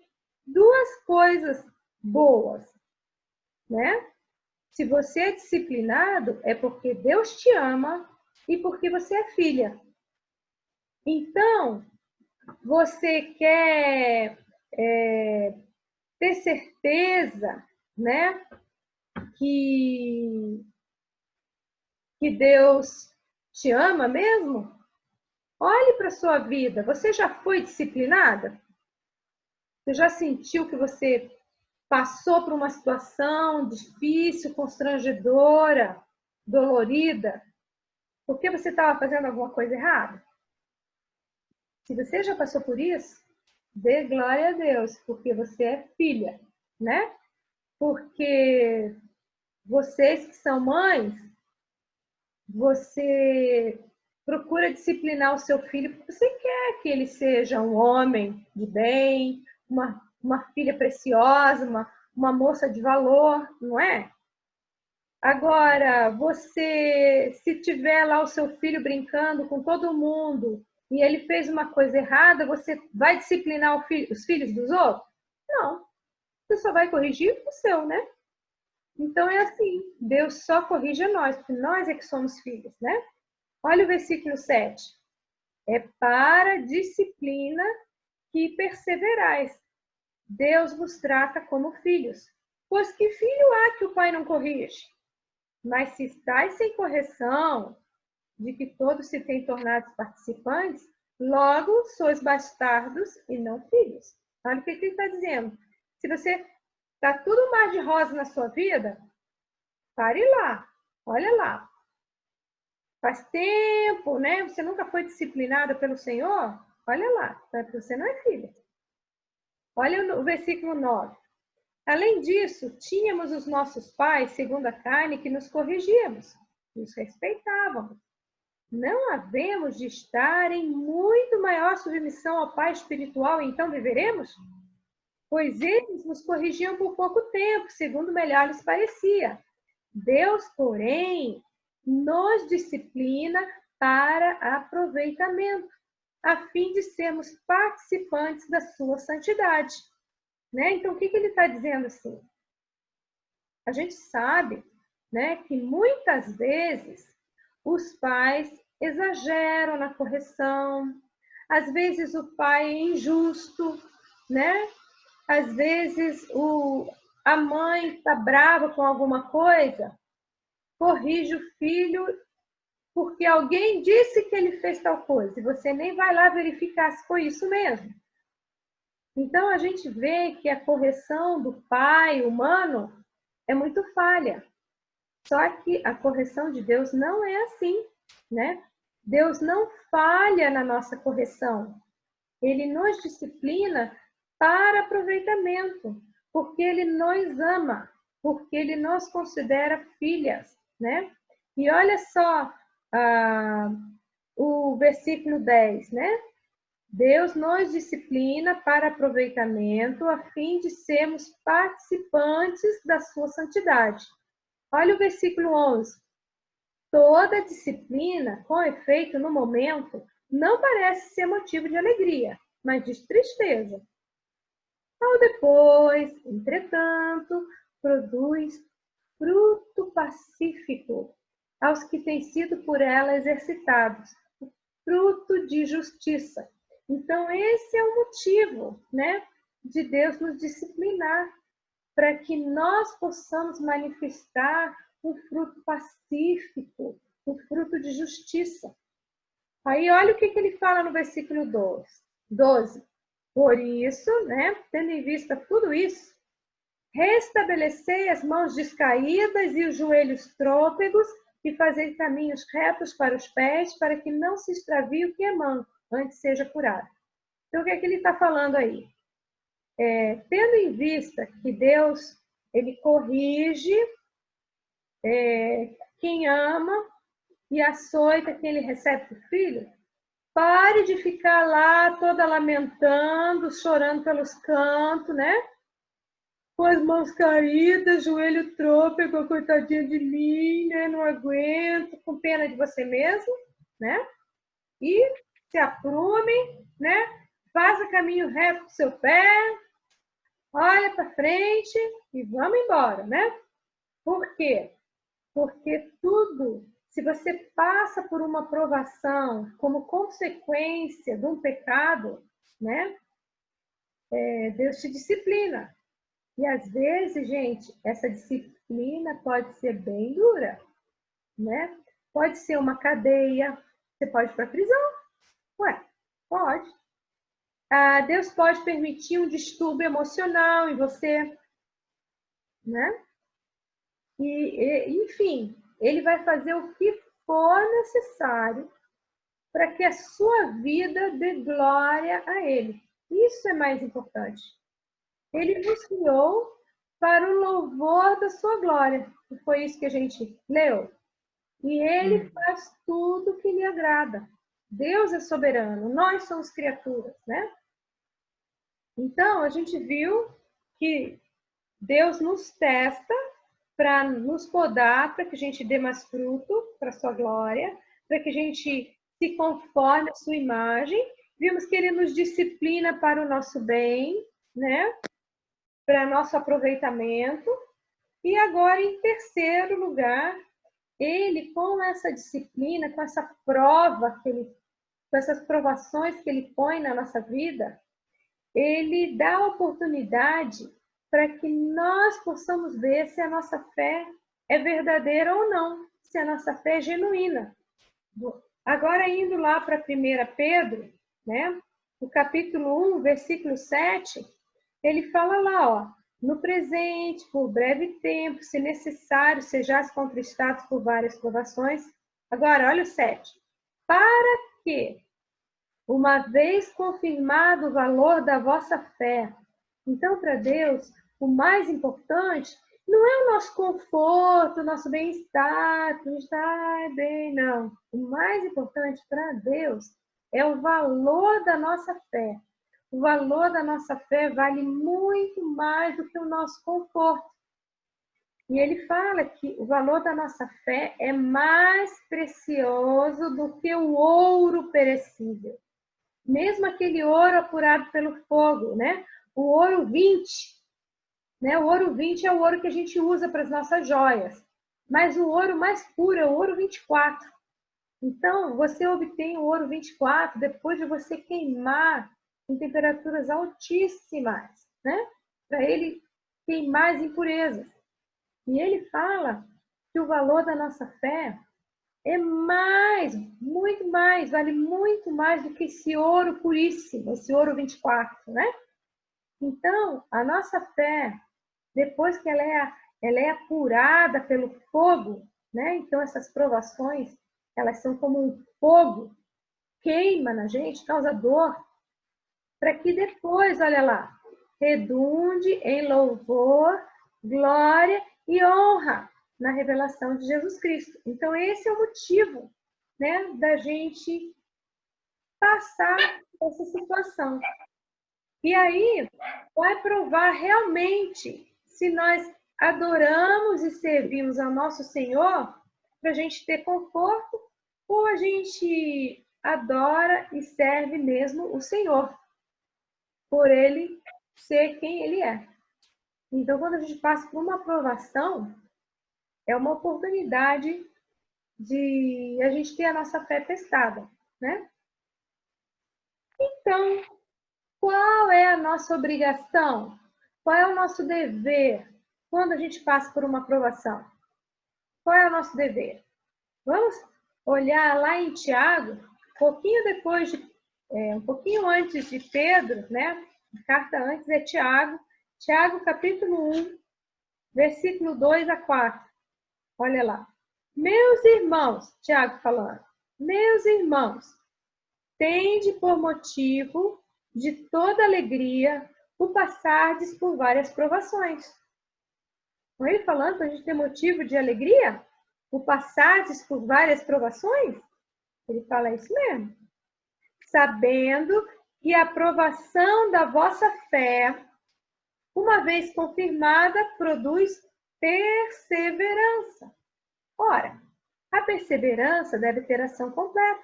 duas coisas boas, né? Se você é disciplinado, é porque Deus te ama e porque você é filha. Então, você quer ter certeza, né, que Deus te ama mesmo? Olhe para a sua vida. Você já foi disciplinada? Você já sentiu que você passou por uma situação difícil, constrangedora, dolorida, porque você estava fazendo alguma coisa errada? Se você já passou por isso, dê glória a Deus, porque você é filha, né? Porque vocês que são mães, você procura disciplinar o seu filho porque você quer que ele seja um homem de bem, uma filha preciosa, uma moça de valor, não é? Agora, você, se tiver lá o seu filho brincando com todo mundo e ele fez uma coisa errada, você vai disciplinar os filhos dos outros? Não. Você só vai corrigir o seu, né? Então é assim, Deus só corrige a nós, porque nós é que somos filhos, né? Olha o versículo 7. É para a disciplina que perseverais. Deus vos trata como filhos. Pois que filho há que o pai não corrige? Mas se estáis sem correção, de que todos se têm tornado participantes, logo sois bastardos e não filhos. Olha o que ele está dizendo. Se você está tudo mar de rosa na sua vida, pare lá, olha lá. Faz tempo, né? Você nunca foi disciplinada pelo Senhor? Olha lá, você não é filha. Olha o versículo 9. Além disso, tínhamos os nossos pais, segundo a carne, que nos corrigíamos, nos respeitávamos. Não havemos de estar em muito maior submissão ao Pai espiritual, e então viveremos? Pois eles nos corrigiam por pouco tempo, segundo melhor lhes parecia. Deus, porém, nos disciplina para aproveitamento, a fim de sermos participantes da sua santidade. Né? Então, o que ele está dizendo assim? a gente sabe, né, que muitas vezes os pais exageram na correção, às vezes o pai é injusto, né? Às vezes a mãe está brava com alguma coisa, corrige o filho porque alguém disse que ele fez tal coisa e você nem vai lá verificar se foi isso mesmo. Então a gente vê que a correção do pai humano é muito falha. Só que a correção de Deus não é assim, né? Deus não falha na nossa correção. Ele nos disciplina para aproveitamento, porque ele nos ama, porque ele nos considera filhas, né? E olha só o versículo 10, né? Deus nos disciplina para aproveitamento, a fim de sermos participantes da sua santidade. Olha o versículo 11. Toda disciplina, com efeito no momento, não parece ser motivo de alegria, mas de tristeza. Ao depois, entretanto, produz fruto pacífico aos que têm sido por ela exercitados, fruto de justiça. Então, esse é o motivo, né, de Deus nos disciplinar, para que nós possamos manifestar um fruto pacífico, um fruto de justiça. Aí, olha o que ele fala no versículo 12. Por isso, né, tendo em vista tudo isso, restabelecei as mãos descaídas e os joelhos trôpegos e fazei caminhos retos para os pés, para que não se extravie o que é manco, antes seja curado. Então, o que é que ele está falando aí? Tendo em vista que Deus, ele corrige quem ama e açoita quem ele recebe por filho, pare de ficar lá toda lamentando, chorando pelos cantos, né? Com as mãos caídas, joelho trôpego, coitadinha de mim, né? Não aguento, com pena de você mesmo, né? E se aprume, né? Faça caminho reto com seu pé, olha para frente e vamos embora, né? Por quê? Porque tudo, se você passa por uma provação como consequência de um pecado, né? Deus te disciplina. E às vezes, gente, essa disciplina pode ser bem dura, né? Pode ser uma cadeia, você pode ir para a prisão. Ué, pode. Deus pode permitir um distúrbio emocional em você, né? Enfim, ele vai fazer o que for necessário para que a sua vida dê glória a ele. Isso é mais importante. Ele nos criou para o louvor da sua glória. E foi isso que a gente leu. E ele faz tudo que lhe agrada. Deus é soberano, nós somos criaturas, né? Então, a gente viu que Deus nos testa para nos podar, para que a gente dê mais fruto para a sua glória, para que a gente se conforme à sua imagem. Vimos que ele nos disciplina para o nosso bem, né? Para nosso aproveitamento. E agora, em terceiro lugar, ele, com essa disciplina, com essa prova com essas provações que ele põe na nossa vida, ele dá a oportunidade para que nós possamos ver se a nossa fé é verdadeira ou não, se a nossa fé é genuína. Agora, indo lá para 1 Pedro, né, o capítulo 1, versículo 7, ele fala lá, ó, no presente, por breve tempo, se necessário, sejais contristados por várias provações. Agora, olha o 7. Para que, uma vez confirmado o valor da vossa fé, então, para Deus, o mais importante não é o nosso conforto, o nosso bem-estar, que a gente está bem, não. O mais importante para Deus é o valor da nossa fé. O valor da nossa fé vale muito mais do que o nosso conforto. E ele fala que o valor da nossa fé é mais precioso do que o ouro perecível. Mesmo aquele ouro apurado pelo fogo, né? O ouro 20, né? O ouro 20 é o ouro que a gente usa para as nossas joias. Mas o ouro mais puro é o ouro 24. Então, você obtém o ouro 24 depois de você queimar em temperaturas altíssimas, né? Para ele queimar as impurezas. E ele fala que o valor da nossa fé é mais, muito mais, vale muito mais do que esse ouro puríssimo, esse ouro 24, né? Então, a nossa fé, depois que ela é apurada pelo fogo, né? Então, essas provações, elas são como um fogo, queima na gente, causa dor, para que depois, olha lá, redunde em louvor, glória e honra na revelação de Jesus Cristo. Então, esse é o motivo, né, da gente passar essa situação. E aí, vai provar realmente se nós adoramos e servimos ao nosso Senhor para a gente ter conforto ou a gente adora e serve mesmo o Senhor, por Ele ser quem Ele é. Então, quando a gente passa por uma aprovação, é uma oportunidade de a gente ter a nossa fé testada, né? Então, qual é a nossa obrigação? Qual é o nosso dever quando a gente passa por uma aprovação? Qual é o nosso dever? Vamos olhar lá em Tiago, um pouquinho antes de Pedro, né? A carta antes é Tiago. Tiago, capítulo 1, versículo 2 a 4. Olha lá. Meus irmãos, Tiago falando, meus irmãos, tende por motivo de toda alegria o passardes por várias provações. Não é ele falando para a gente ter motivo de alegria? O passardes por várias provações? Ele fala isso mesmo. Sabendo que a aprovação da vossa fé, uma vez confirmada, produz perseverança. Ora, a perseverança deve ter ação completa,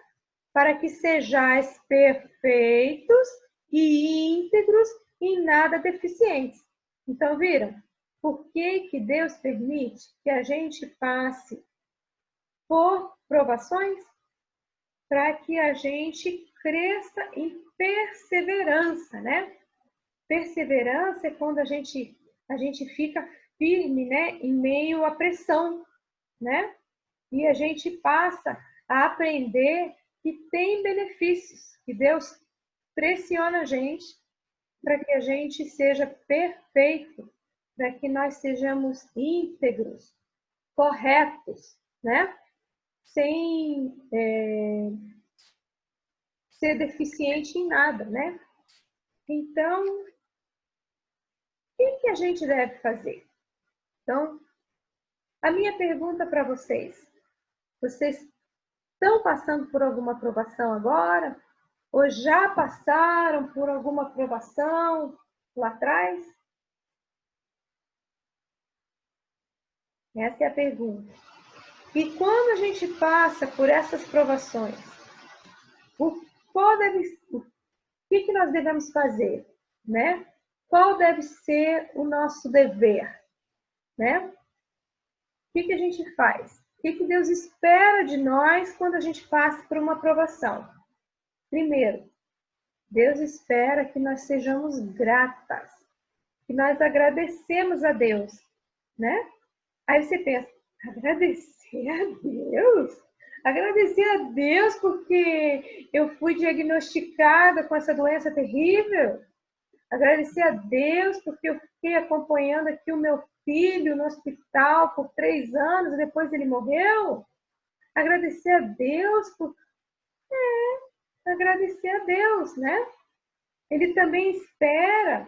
para que sejais perfeitos e íntegros e nada deficientes. Então, viram? Por que Deus permite que a gente passe por provações? Para que a gente cresça em perseverança, né? Perseverança é quando a gente fica firme, né? Em meio à pressão, né? E a gente passa a aprender que tem benefícios, que Deus pressiona a gente para que a gente seja perfeito, para que nós sejamos íntegros, corretos, né? Sem ser deficiente em nada, né? Então, o que a gente deve fazer? Então, a minha pergunta para vocês estão passando por alguma aprovação agora? Ou já passaram por alguma aprovação lá atrás? Essa é a pergunta. E quando a gente passa por essas provações, o que nós devemos fazer, né? Qual deve ser o nosso dever, né? O que a gente faz? O que Deus espera de nós quando a gente passa por uma aprovação? Primeiro, Deus espera que nós sejamos gratas, que nós agradecemos a Deus, né? Aí você pensa, agradecer a Deus? Agradecer a Deus porque eu fui diagnosticada com essa doença terrível? Agradecer a Deus porque eu fiquei acompanhando aqui o meu filho no hospital por 3 anos e depois ele morreu? Agradecer a Deus por... agradecer a Deus, né? Ele também espera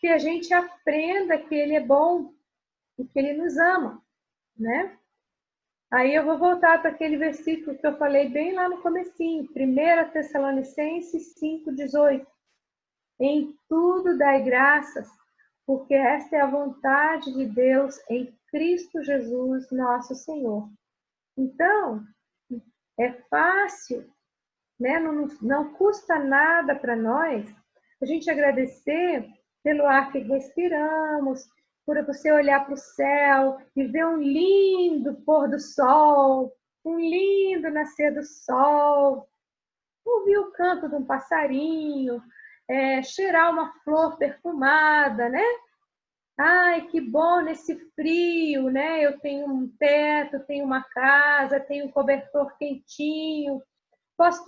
que a gente aprenda que Ele é bom e que Ele nos ama, né? Aí eu vou voltar para aquele versículo que eu falei bem lá no comecinho, 1 Tessalonicenses 5,18. Em tudo dai graças, porque esta é a vontade de Deus em Cristo Jesus, nosso Senhor. Então, é fácil, né? Não custa nada para nós a gente agradecer pelo ar que respiramos, por você olhar para o céu e ver um lindo pôr do sol, um lindo nascer do sol, ouvir o canto de um passarinho, cheirar uma flor perfumada, né? Ai, que bom nesse frio, né? Eu tenho um teto, tenho uma casa, tenho um cobertor quentinho, posso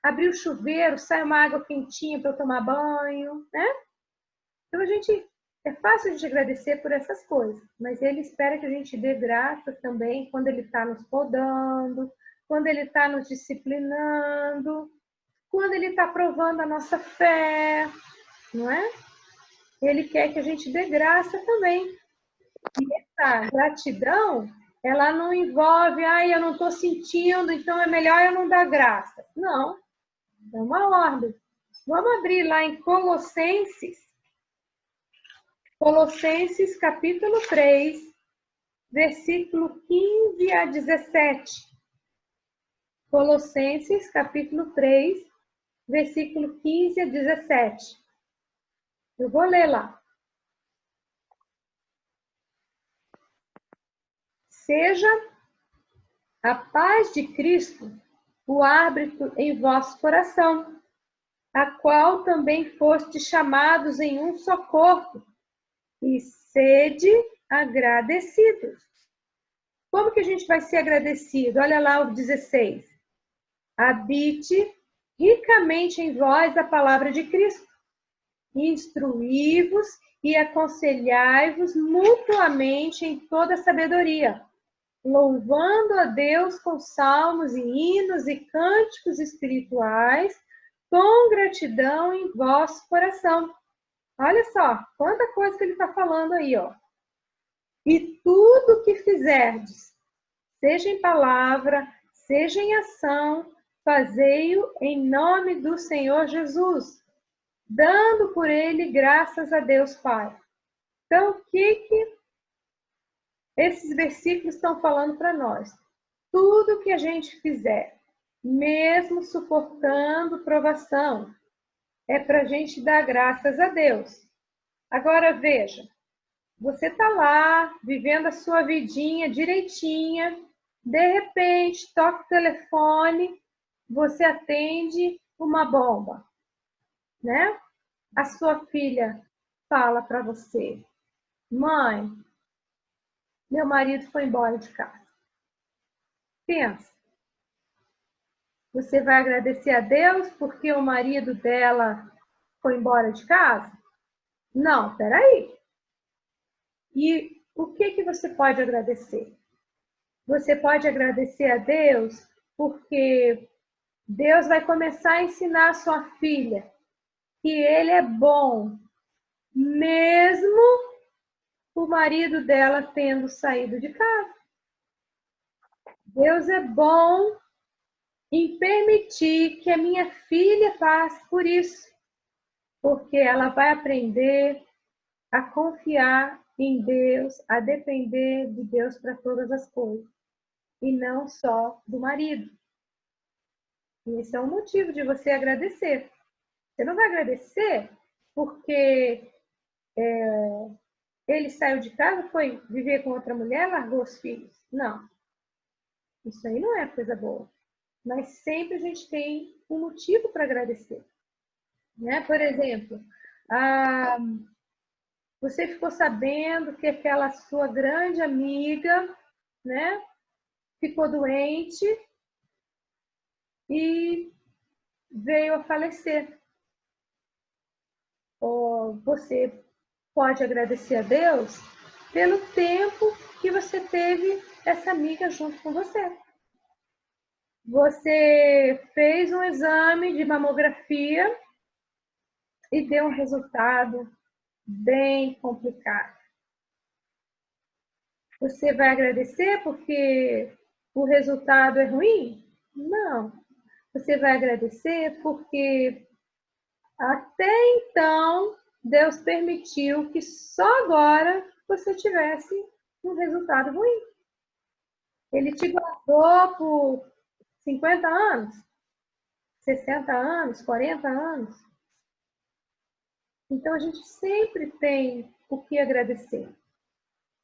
abrir o chuveiro, sai uma água quentinha para eu tomar banho, né? Então é fácil a gente agradecer por essas coisas, mas ele espera que a gente dê graça também quando ele está nos podando, quando ele está nos disciplinando, quando ele está provando a nossa fé, não é? Ele quer que a gente dê graça também. E essa gratidão, ela não envolve, eu não estou sentindo, então é melhor eu não dar graça. Não, é uma ordem. Vamos abrir lá em Colossenses capítulo 3, versículo 15 a 17. Colossenses capítulo 3, versículo 15 a 17. Eu vou ler lá. Seja a paz de Cristo o árbitro em vosso coração, a qual também fostes chamados em um só corpo, e sede agradecidos. Como que a gente vai ser agradecido? Olha lá o 16. Habite ricamente em vós a palavra de Cristo. Instruí-vos e aconselhai-vos mutuamente em toda sabedoria, louvando a Deus com salmos e hinos e cânticos espirituais, com gratidão em vosso coração. Olha só, quanta coisa que ele está falando aí, ó. E tudo que fizerdes, seja em palavra, seja em ação, fazei-o em nome do Senhor Jesus, dando por ele graças a Deus Pai. Então, o que esses versículos estão falando para nós? Tudo que a gente fizer, mesmo suportando provação, é para a gente dar graças a Deus. Agora veja, você está lá, vivendo a sua vidinha direitinha, de repente, toca o telefone, você atende uma bomba, né? A sua filha fala para você: mãe, meu marido foi embora de casa. Pensa, você vai agradecer a Deus porque o marido dela foi embora de casa? Não, peraí. E o que você pode agradecer? Você pode agradecer a Deus porque Deus vai começar a ensinar a sua filha que Ele é bom, mesmo o marido dela tendo saído de casa. Deus é bom em permitir que a minha filha passe por isso, porque ela vai aprender a confiar em Deus, a depender de Deus para todas as coisas, e não só do marido. E esse é um motivo de você agradecer. Você não vai agradecer porque ele saiu de casa, foi viver com outra mulher, largou os filhos. Não. Isso aí não é coisa boa. Mas sempre a gente tem um motivo para agradecer. Né? Por exemplo, você ficou sabendo que aquela sua grande amiga, né, ficou doente e veio a falecer. Ou você pode agradecer a Deus pelo tempo que você teve essa amiga junto com você. Você fez um exame de mamografia e deu um resultado bem complicado. Você vai agradecer porque o resultado é ruim? Não. Você vai agradecer porque até então Deus permitiu que só agora você tivesse um resultado ruim. Ele te guardou por 50 anos, 60 anos, 40 anos. Então, a gente sempre tem o que agradecer,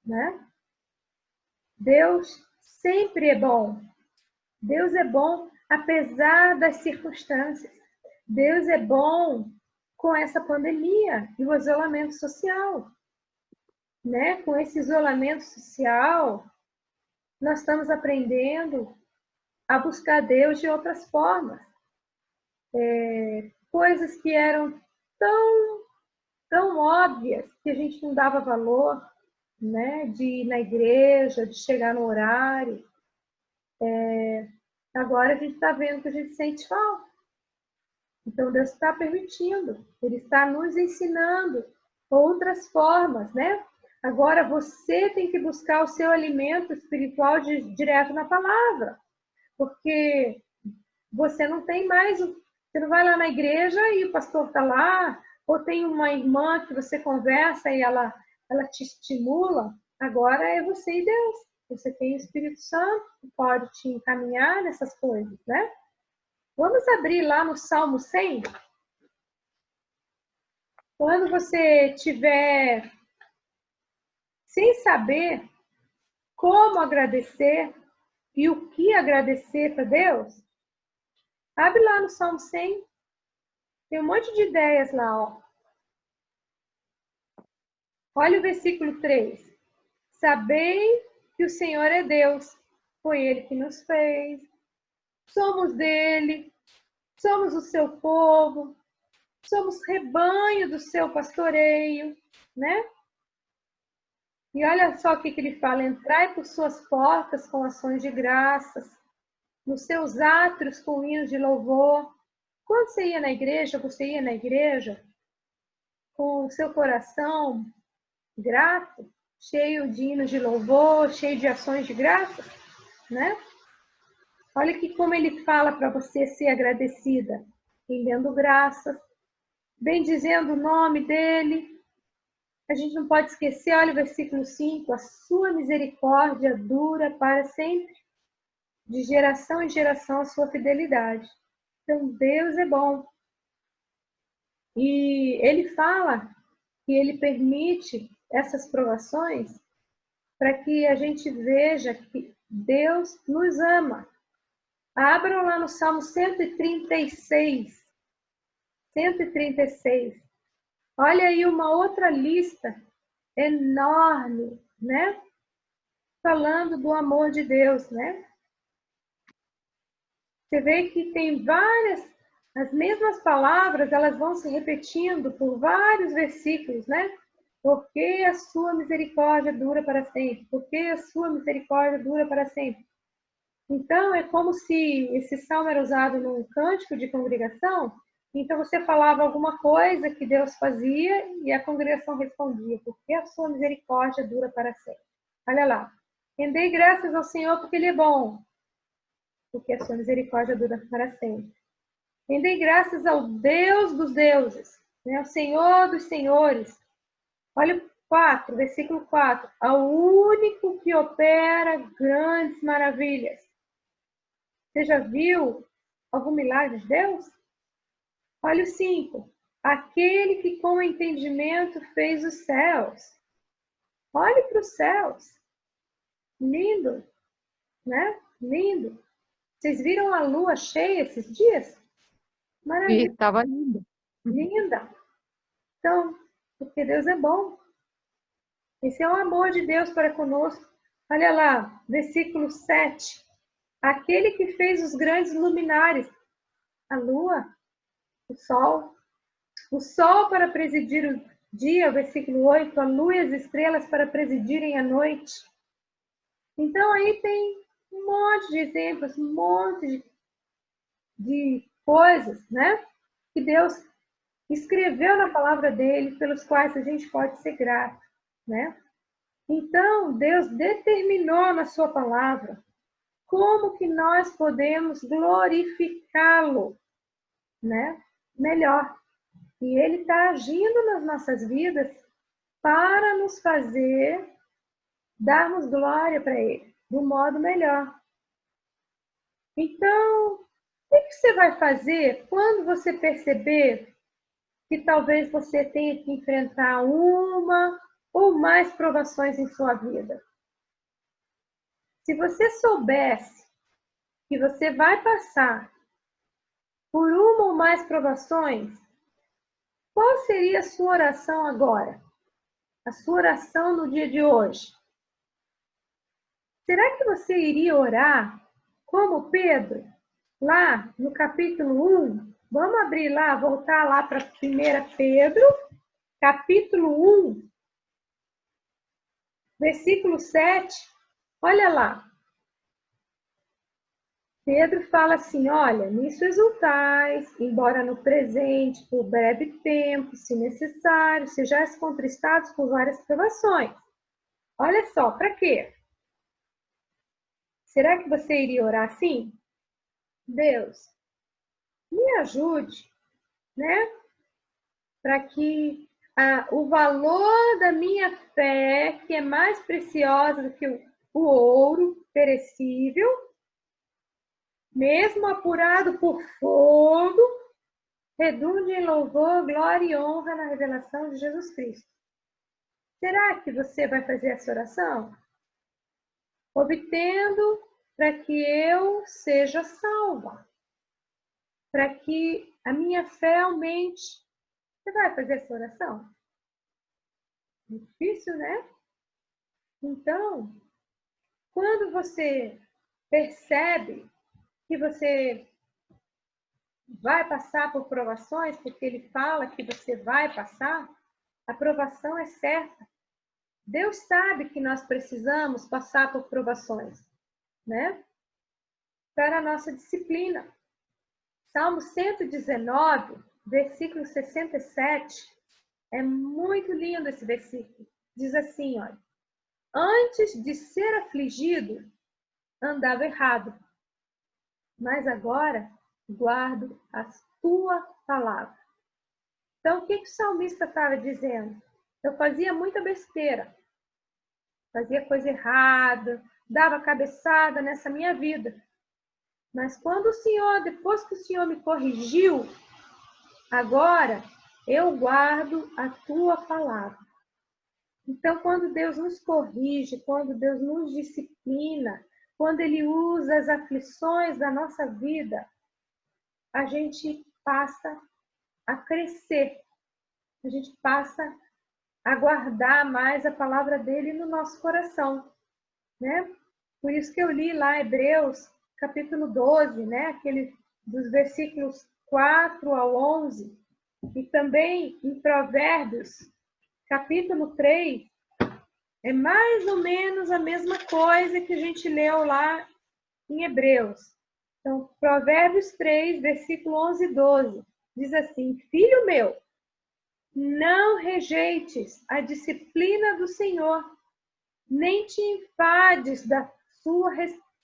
né? Deus sempre é bom. Deus é bom apesar das circunstâncias. Deus é bom com essa pandemia e o isolamento social, né? Com esse isolamento social, nós estamos aprendendo a buscar Deus de outras formas. Coisas que eram tão óbvias que a gente não dava valor, né? De ir na igreja, de chegar no horário. Agora a gente está vendo que a gente sente falta. Então Deus está permitindo, Ele está nos ensinando outras formas, né? Agora você tem que buscar o seu alimento espiritual direto na palavra, porque você não tem mais, você não vai lá na igreja e o pastor está lá, ou tem uma irmã que você conversa e ela te estimula. Agora é você e Deus. Você tem o Espírito Santo que pode te encaminhar nessas coisas, né? Vamos abrir lá no Salmo 100. Quando você tiver sem saber como agradecer e o que agradecer para Deus, abre lá no Salmo 100. Tem um monte de ideias lá, ó. Olha o versículo 3. Sabei que o Senhor é Deus, foi Ele que nos fez. Somos dele, somos o seu povo, somos rebanho do seu pastoreio, né? E olha só o que ele fala: entrai por suas portas com ações de graças, nos seus átrios com hinos de louvor. Quando você ia na igreja, com o seu coração grato, cheio de hinos de louvor, cheio de ações de graças, né? Olha que como ele fala para você ser agradecida, rendendo graças, bendizendo o nome dele. A gente não pode esquecer, olha o versículo 5, a sua misericórdia dura para sempre, de geração em geração a sua fidelidade. Então, Deus é bom. E ele fala que ele permite essas provações para que a gente veja que Deus nos ama. Abram lá no Salmo 136. 136. Olha aí uma outra lista enorme, né? Falando do amor de Deus, né? Você vê que tem as mesmas palavras, elas vão se repetindo por vários versículos, né? Porque a sua misericórdia dura para sempre. Porque a sua misericórdia dura para sempre. Então, é como se esse salmo era usado num cântico de congregação. Então, você falava alguma coisa que Deus fazia e a congregação respondia, porque a sua misericórdia dura para sempre. Olha lá. Rendei graças ao Senhor porque Ele é bom, porque a sua misericórdia dura para sempre. Rendei graças ao Deus dos deuses, né? Ao Senhor dos senhores. Olha o 4, versículo 4. Ao único que opera grandes maravilhas. Você já viu algum milagre de Deus? Olha o 5. Aquele que com entendimento fez os céus. Olhe para os céus. Lindo, né? Lindo. Vocês viram a lua cheia esses dias? Maravilha. Estava linda. Linda. Então, porque Deus é bom. Esse é o amor de Deus para conosco. Olha lá, versículo 7. Aquele que fez os grandes luminares. A lua, o sol para presidir o dia, versículo 8, a lua e as estrelas para presidirem a noite. Então aí tem um monte de exemplos, um monte de coisas, né? Que Deus escreveu na palavra dele, pelos quais a gente pode ser grato, né? Então, Deus determinou na sua palavra como que nós podemos glorificá-lo, né? Melhor. E ele está agindo nas nossas vidas para nos fazer darmos glória para ele, do modo melhor. Então, o que você vai fazer quando você perceber que talvez você tenha que enfrentar uma ou mais provações em sua vida. Se você soubesse que você vai passar por uma ou mais provações, qual seria a sua oração agora? A sua oração no dia de hoje? Será que você iria orar como Pedro, lá no capítulo 1? Vamos abrir lá, voltar lá para 1 Pedro, capítulo 1, versículo 7. Olha lá. Pedro fala assim, olha, nisso exultais, embora no presente, por breve tempo, se necessário, sejais contristados por várias provações. Olha só, para quê? Será que você iria orar assim? Deus, me ajude, né? Para que o valor da minha fé, que é mais preciosa do que o ouro perecível, mesmo apurado por fogo, redunde em louvor, glória e honra na revelação de Jesus Cristo. Será que você vai fazer essa oração? Obtendo para que eu seja salva, para que a minha fé aumente. Você vai fazer essa oração? É difícil, né? Então, quando você percebe que você vai passar por provações, porque ele fala que você vai passar, a provação é certa. Deus sabe que nós precisamos passar por provações, né? Para a nossa disciplina. Salmo 119, versículo 67, é muito lindo esse versículo. Diz assim, olha, antes de ser afligido, andava errado, mas agora guardo a tua palavra. Então, o que o salmista estava dizendo? Eu fazia muita besteira, fazia coisa errada, dava cabeçada nessa minha vida. Mas quando o Senhor, depois que o Senhor me corrigiu, agora eu guardo a tua palavra. Então, quando Deus nos corrige, quando Deus nos disciplina, quando Ele usa as aflições da nossa vida, a gente passa a crescer, a gente passa a guardar mais a palavra dele no nosso coração, né? Por isso que eu li lá Hebreus, capítulo 12, né? Aquele dos versículos 4 ao 11, e também em Provérbios, capítulo 3, é mais ou menos a mesma coisa que a gente leu lá em Hebreus. Então, Provérbios 3, versículo 11 e 12, diz assim, filho meu, não rejeites a disciplina do Senhor, nem te enfades da sua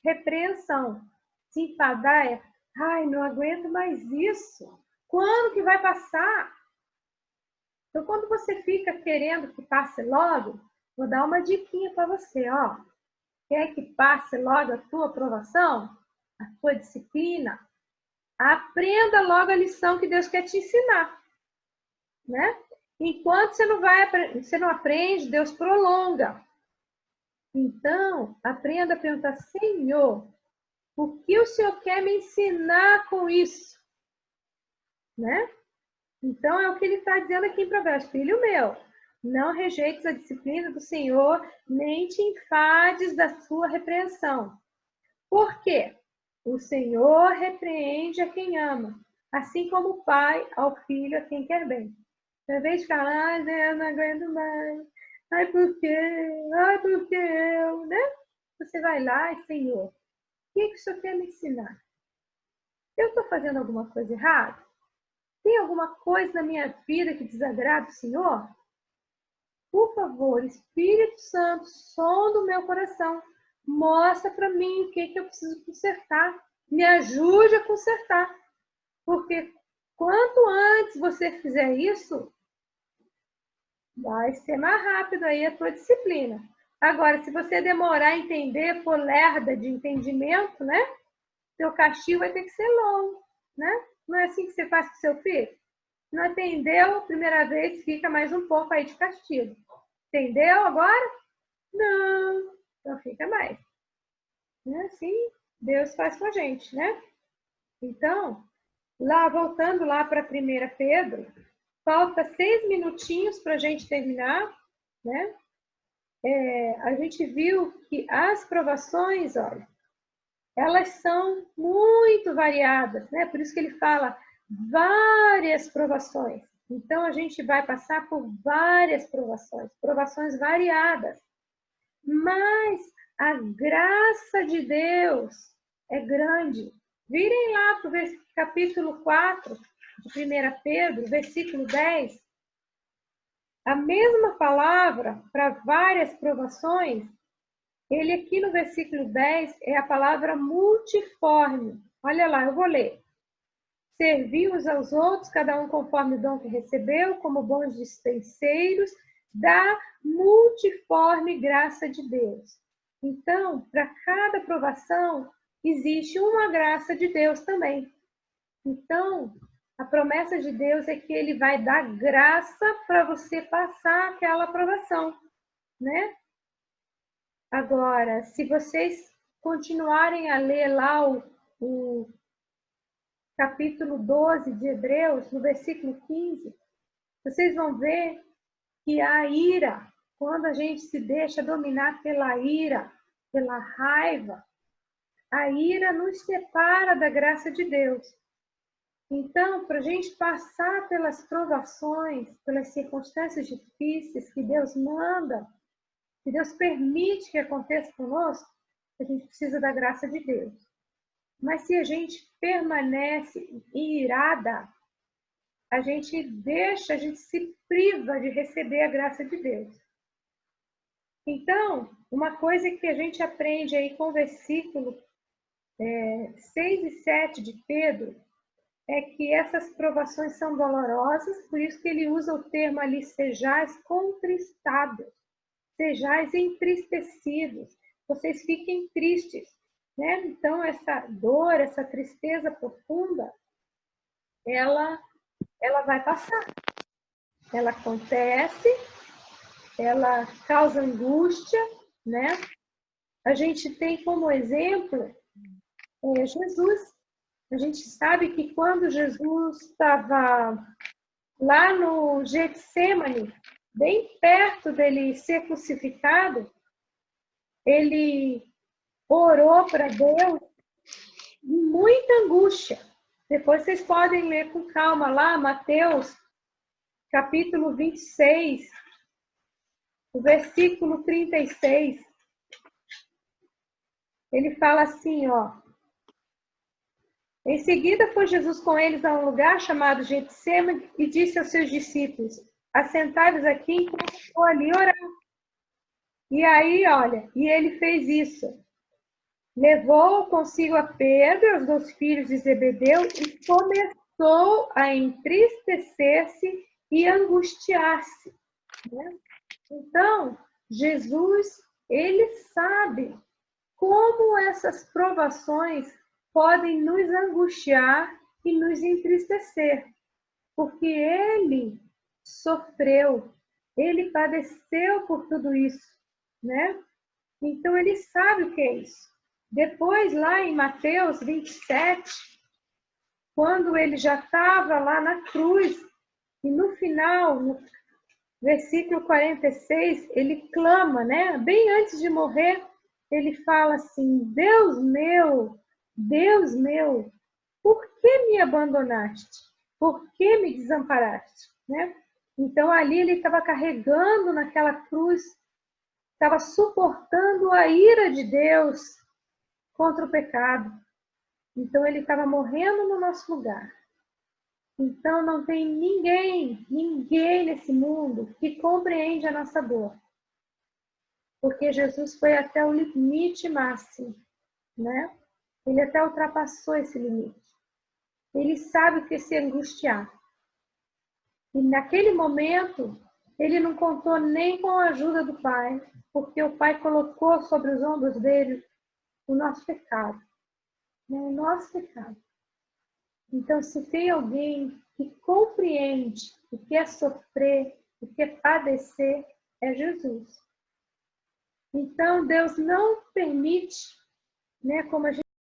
repreensão. Se enfadar é, ai, não aguento mais isso. Quando que vai passar? Então, quando você fica querendo que passe logo, vou dar uma diquinha para você, ó. Quer que passe logo a tua aprovação? A tua disciplina? Aprenda logo a lição que Deus quer te ensinar, né? Enquanto você não aprende, Deus prolonga. Então, aprenda a perguntar, Senhor, o que o Senhor quer me ensinar com isso? Né? Então, é o que ele está dizendo aqui em Provérbios. Filho meu, não rejeites a disciplina do Senhor, nem te enfades da sua repreensão. Por quê? O Senhor repreende a quem ama, assim como o pai ao filho a quem quer bem. Ao invés de falar, ai, Deus, não aguento mais. Ai, por quê? Ai, por que eu? Né? Você vai lá e, Senhor, o que o Senhor quer me ensinar? Eu estou fazendo alguma coisa errada? Tem alguma coisa na minha vida que desagrada o Senhor? Por favor, Espírito Santo, som do meu coração, mostra para mim o que eu preciso consertar. Me ajude a consertar. Porque quanto antes você fizer isso, vai ser mais rápido aí a tua disciplina. Agora, se você demorar a entender, for lerda de entendimento, né? Seu castigo vai ter que ser longo, né? Não é assim que você faz com seu filho? Não atendeu a primeira vez, fica mais um pouco aí de castigo. Entendeu agora? Não, então fica mais. Assim Deus faz com a gente, né? Então, voltando lá para 1 Pedro, falta 6 minutinhos para a gente terminar, né? A gente viu que as provações, olha, elas são muito variadas, né? Por isso que ele fala várias provações. Então, a gente vai passar por várias provações variadas. Mas a graça de Deus é grande. Virem lá para o capítulo 4 de 1 Pedro, versículo 10. A mesma palavra para várias provações, ele aqui no versículo 10 é a palavra multiforme. Olha lá, eu vou ler. Servi uns aos outros, cada um conforme o dom que recebeu, como bons dispenseiros da multiforme graça de Deus. Então, para cada provação, existe uma graça de Deus também. Então, a promessa de Deus é que Ele vai dar graça para você passar aquela provação, né? Agora, se vocês continuarem a ler lá o capítulo 12 de Hebreus, no versículo 15, vocês vão ver que a ira, quando a gente se deixa dominar pela ira, pela raiva, a ira nos separa da graça de Deus. Então, para a gente passar pelas provações, pelas circunstâncias difíceis que Deus manda, que Deus permite que aconteça conosco, a gente precisa da graça de Deus. Mas se a gente permanece irada, a gente se priva de receber a graça de Deus. Então, uma coisa que a gente aprende aí com o versículo 6 e 7 de Pedro, é que essas provações são dolorosas, por isso que ele usa o termo ali, sejais contristados, sejais entristecidos, vocês fiquem tristes, né? Então, essa dor, essa tristeza profunda, ela vai passar. Ela acontece, ela causa angústia, né? A gente tem como exemplo Jesus. A gente sabe que quando Jesus estava lá no Getsêmani, bem perto dele ser crucificado, ele orou para Deus em muita angústia. Depois vocês podem ler com calma lá, Mateus, capítulo 26, o versículo 36. Ele fala assim, ó. Em seguida foi Jesus com eles a um lugar chamado Getsêmani e disse aos seus discípulos, assentai-vos aqui enquanto eu vou ali orar. E aí, olha, e ele fez isso. Levou consigo a Pedro e os 2 filhos de Zebedeu e começou a entristecer-se e angustiar-se. Né? Então, Jesus, ele sabe como essas provações podem nos angustiar e nos entristecer, porque ele sofreu, ele padeceu por tudo isso, né? Então ele sabe o que é isso. Depois, lá em Mateus 27, quando ele já estava lá na cruz, e no final, no versículo 46, ele clama, né? Bem antes de morrer, ele fala assim, Deus meu, por que me abandonaste? Por que me desamparaste? Né? Então, ali ele estava carregando naquela cruz, estava suportando a ira de Deus contra o pecado. Então, ele estava morrendo no nosso lugar. Então, não tem ninguém nesse mundo que compreende a nossa dor. Porque Jesus foi até o limite máximo, né? Ele até ultrapassou esse limite. Ele sabe o que é se angustiar. E naquele momento, ele não contou nem com a ajuda do Pai, porque o Pai colocou sobre os ombros dele o nosso pecado. Né? O nosso pecado. Então, se tem alguém que compreende o que é sofrer, o que é padecer, é Jesus. Então, Deus não permite, né, como a gente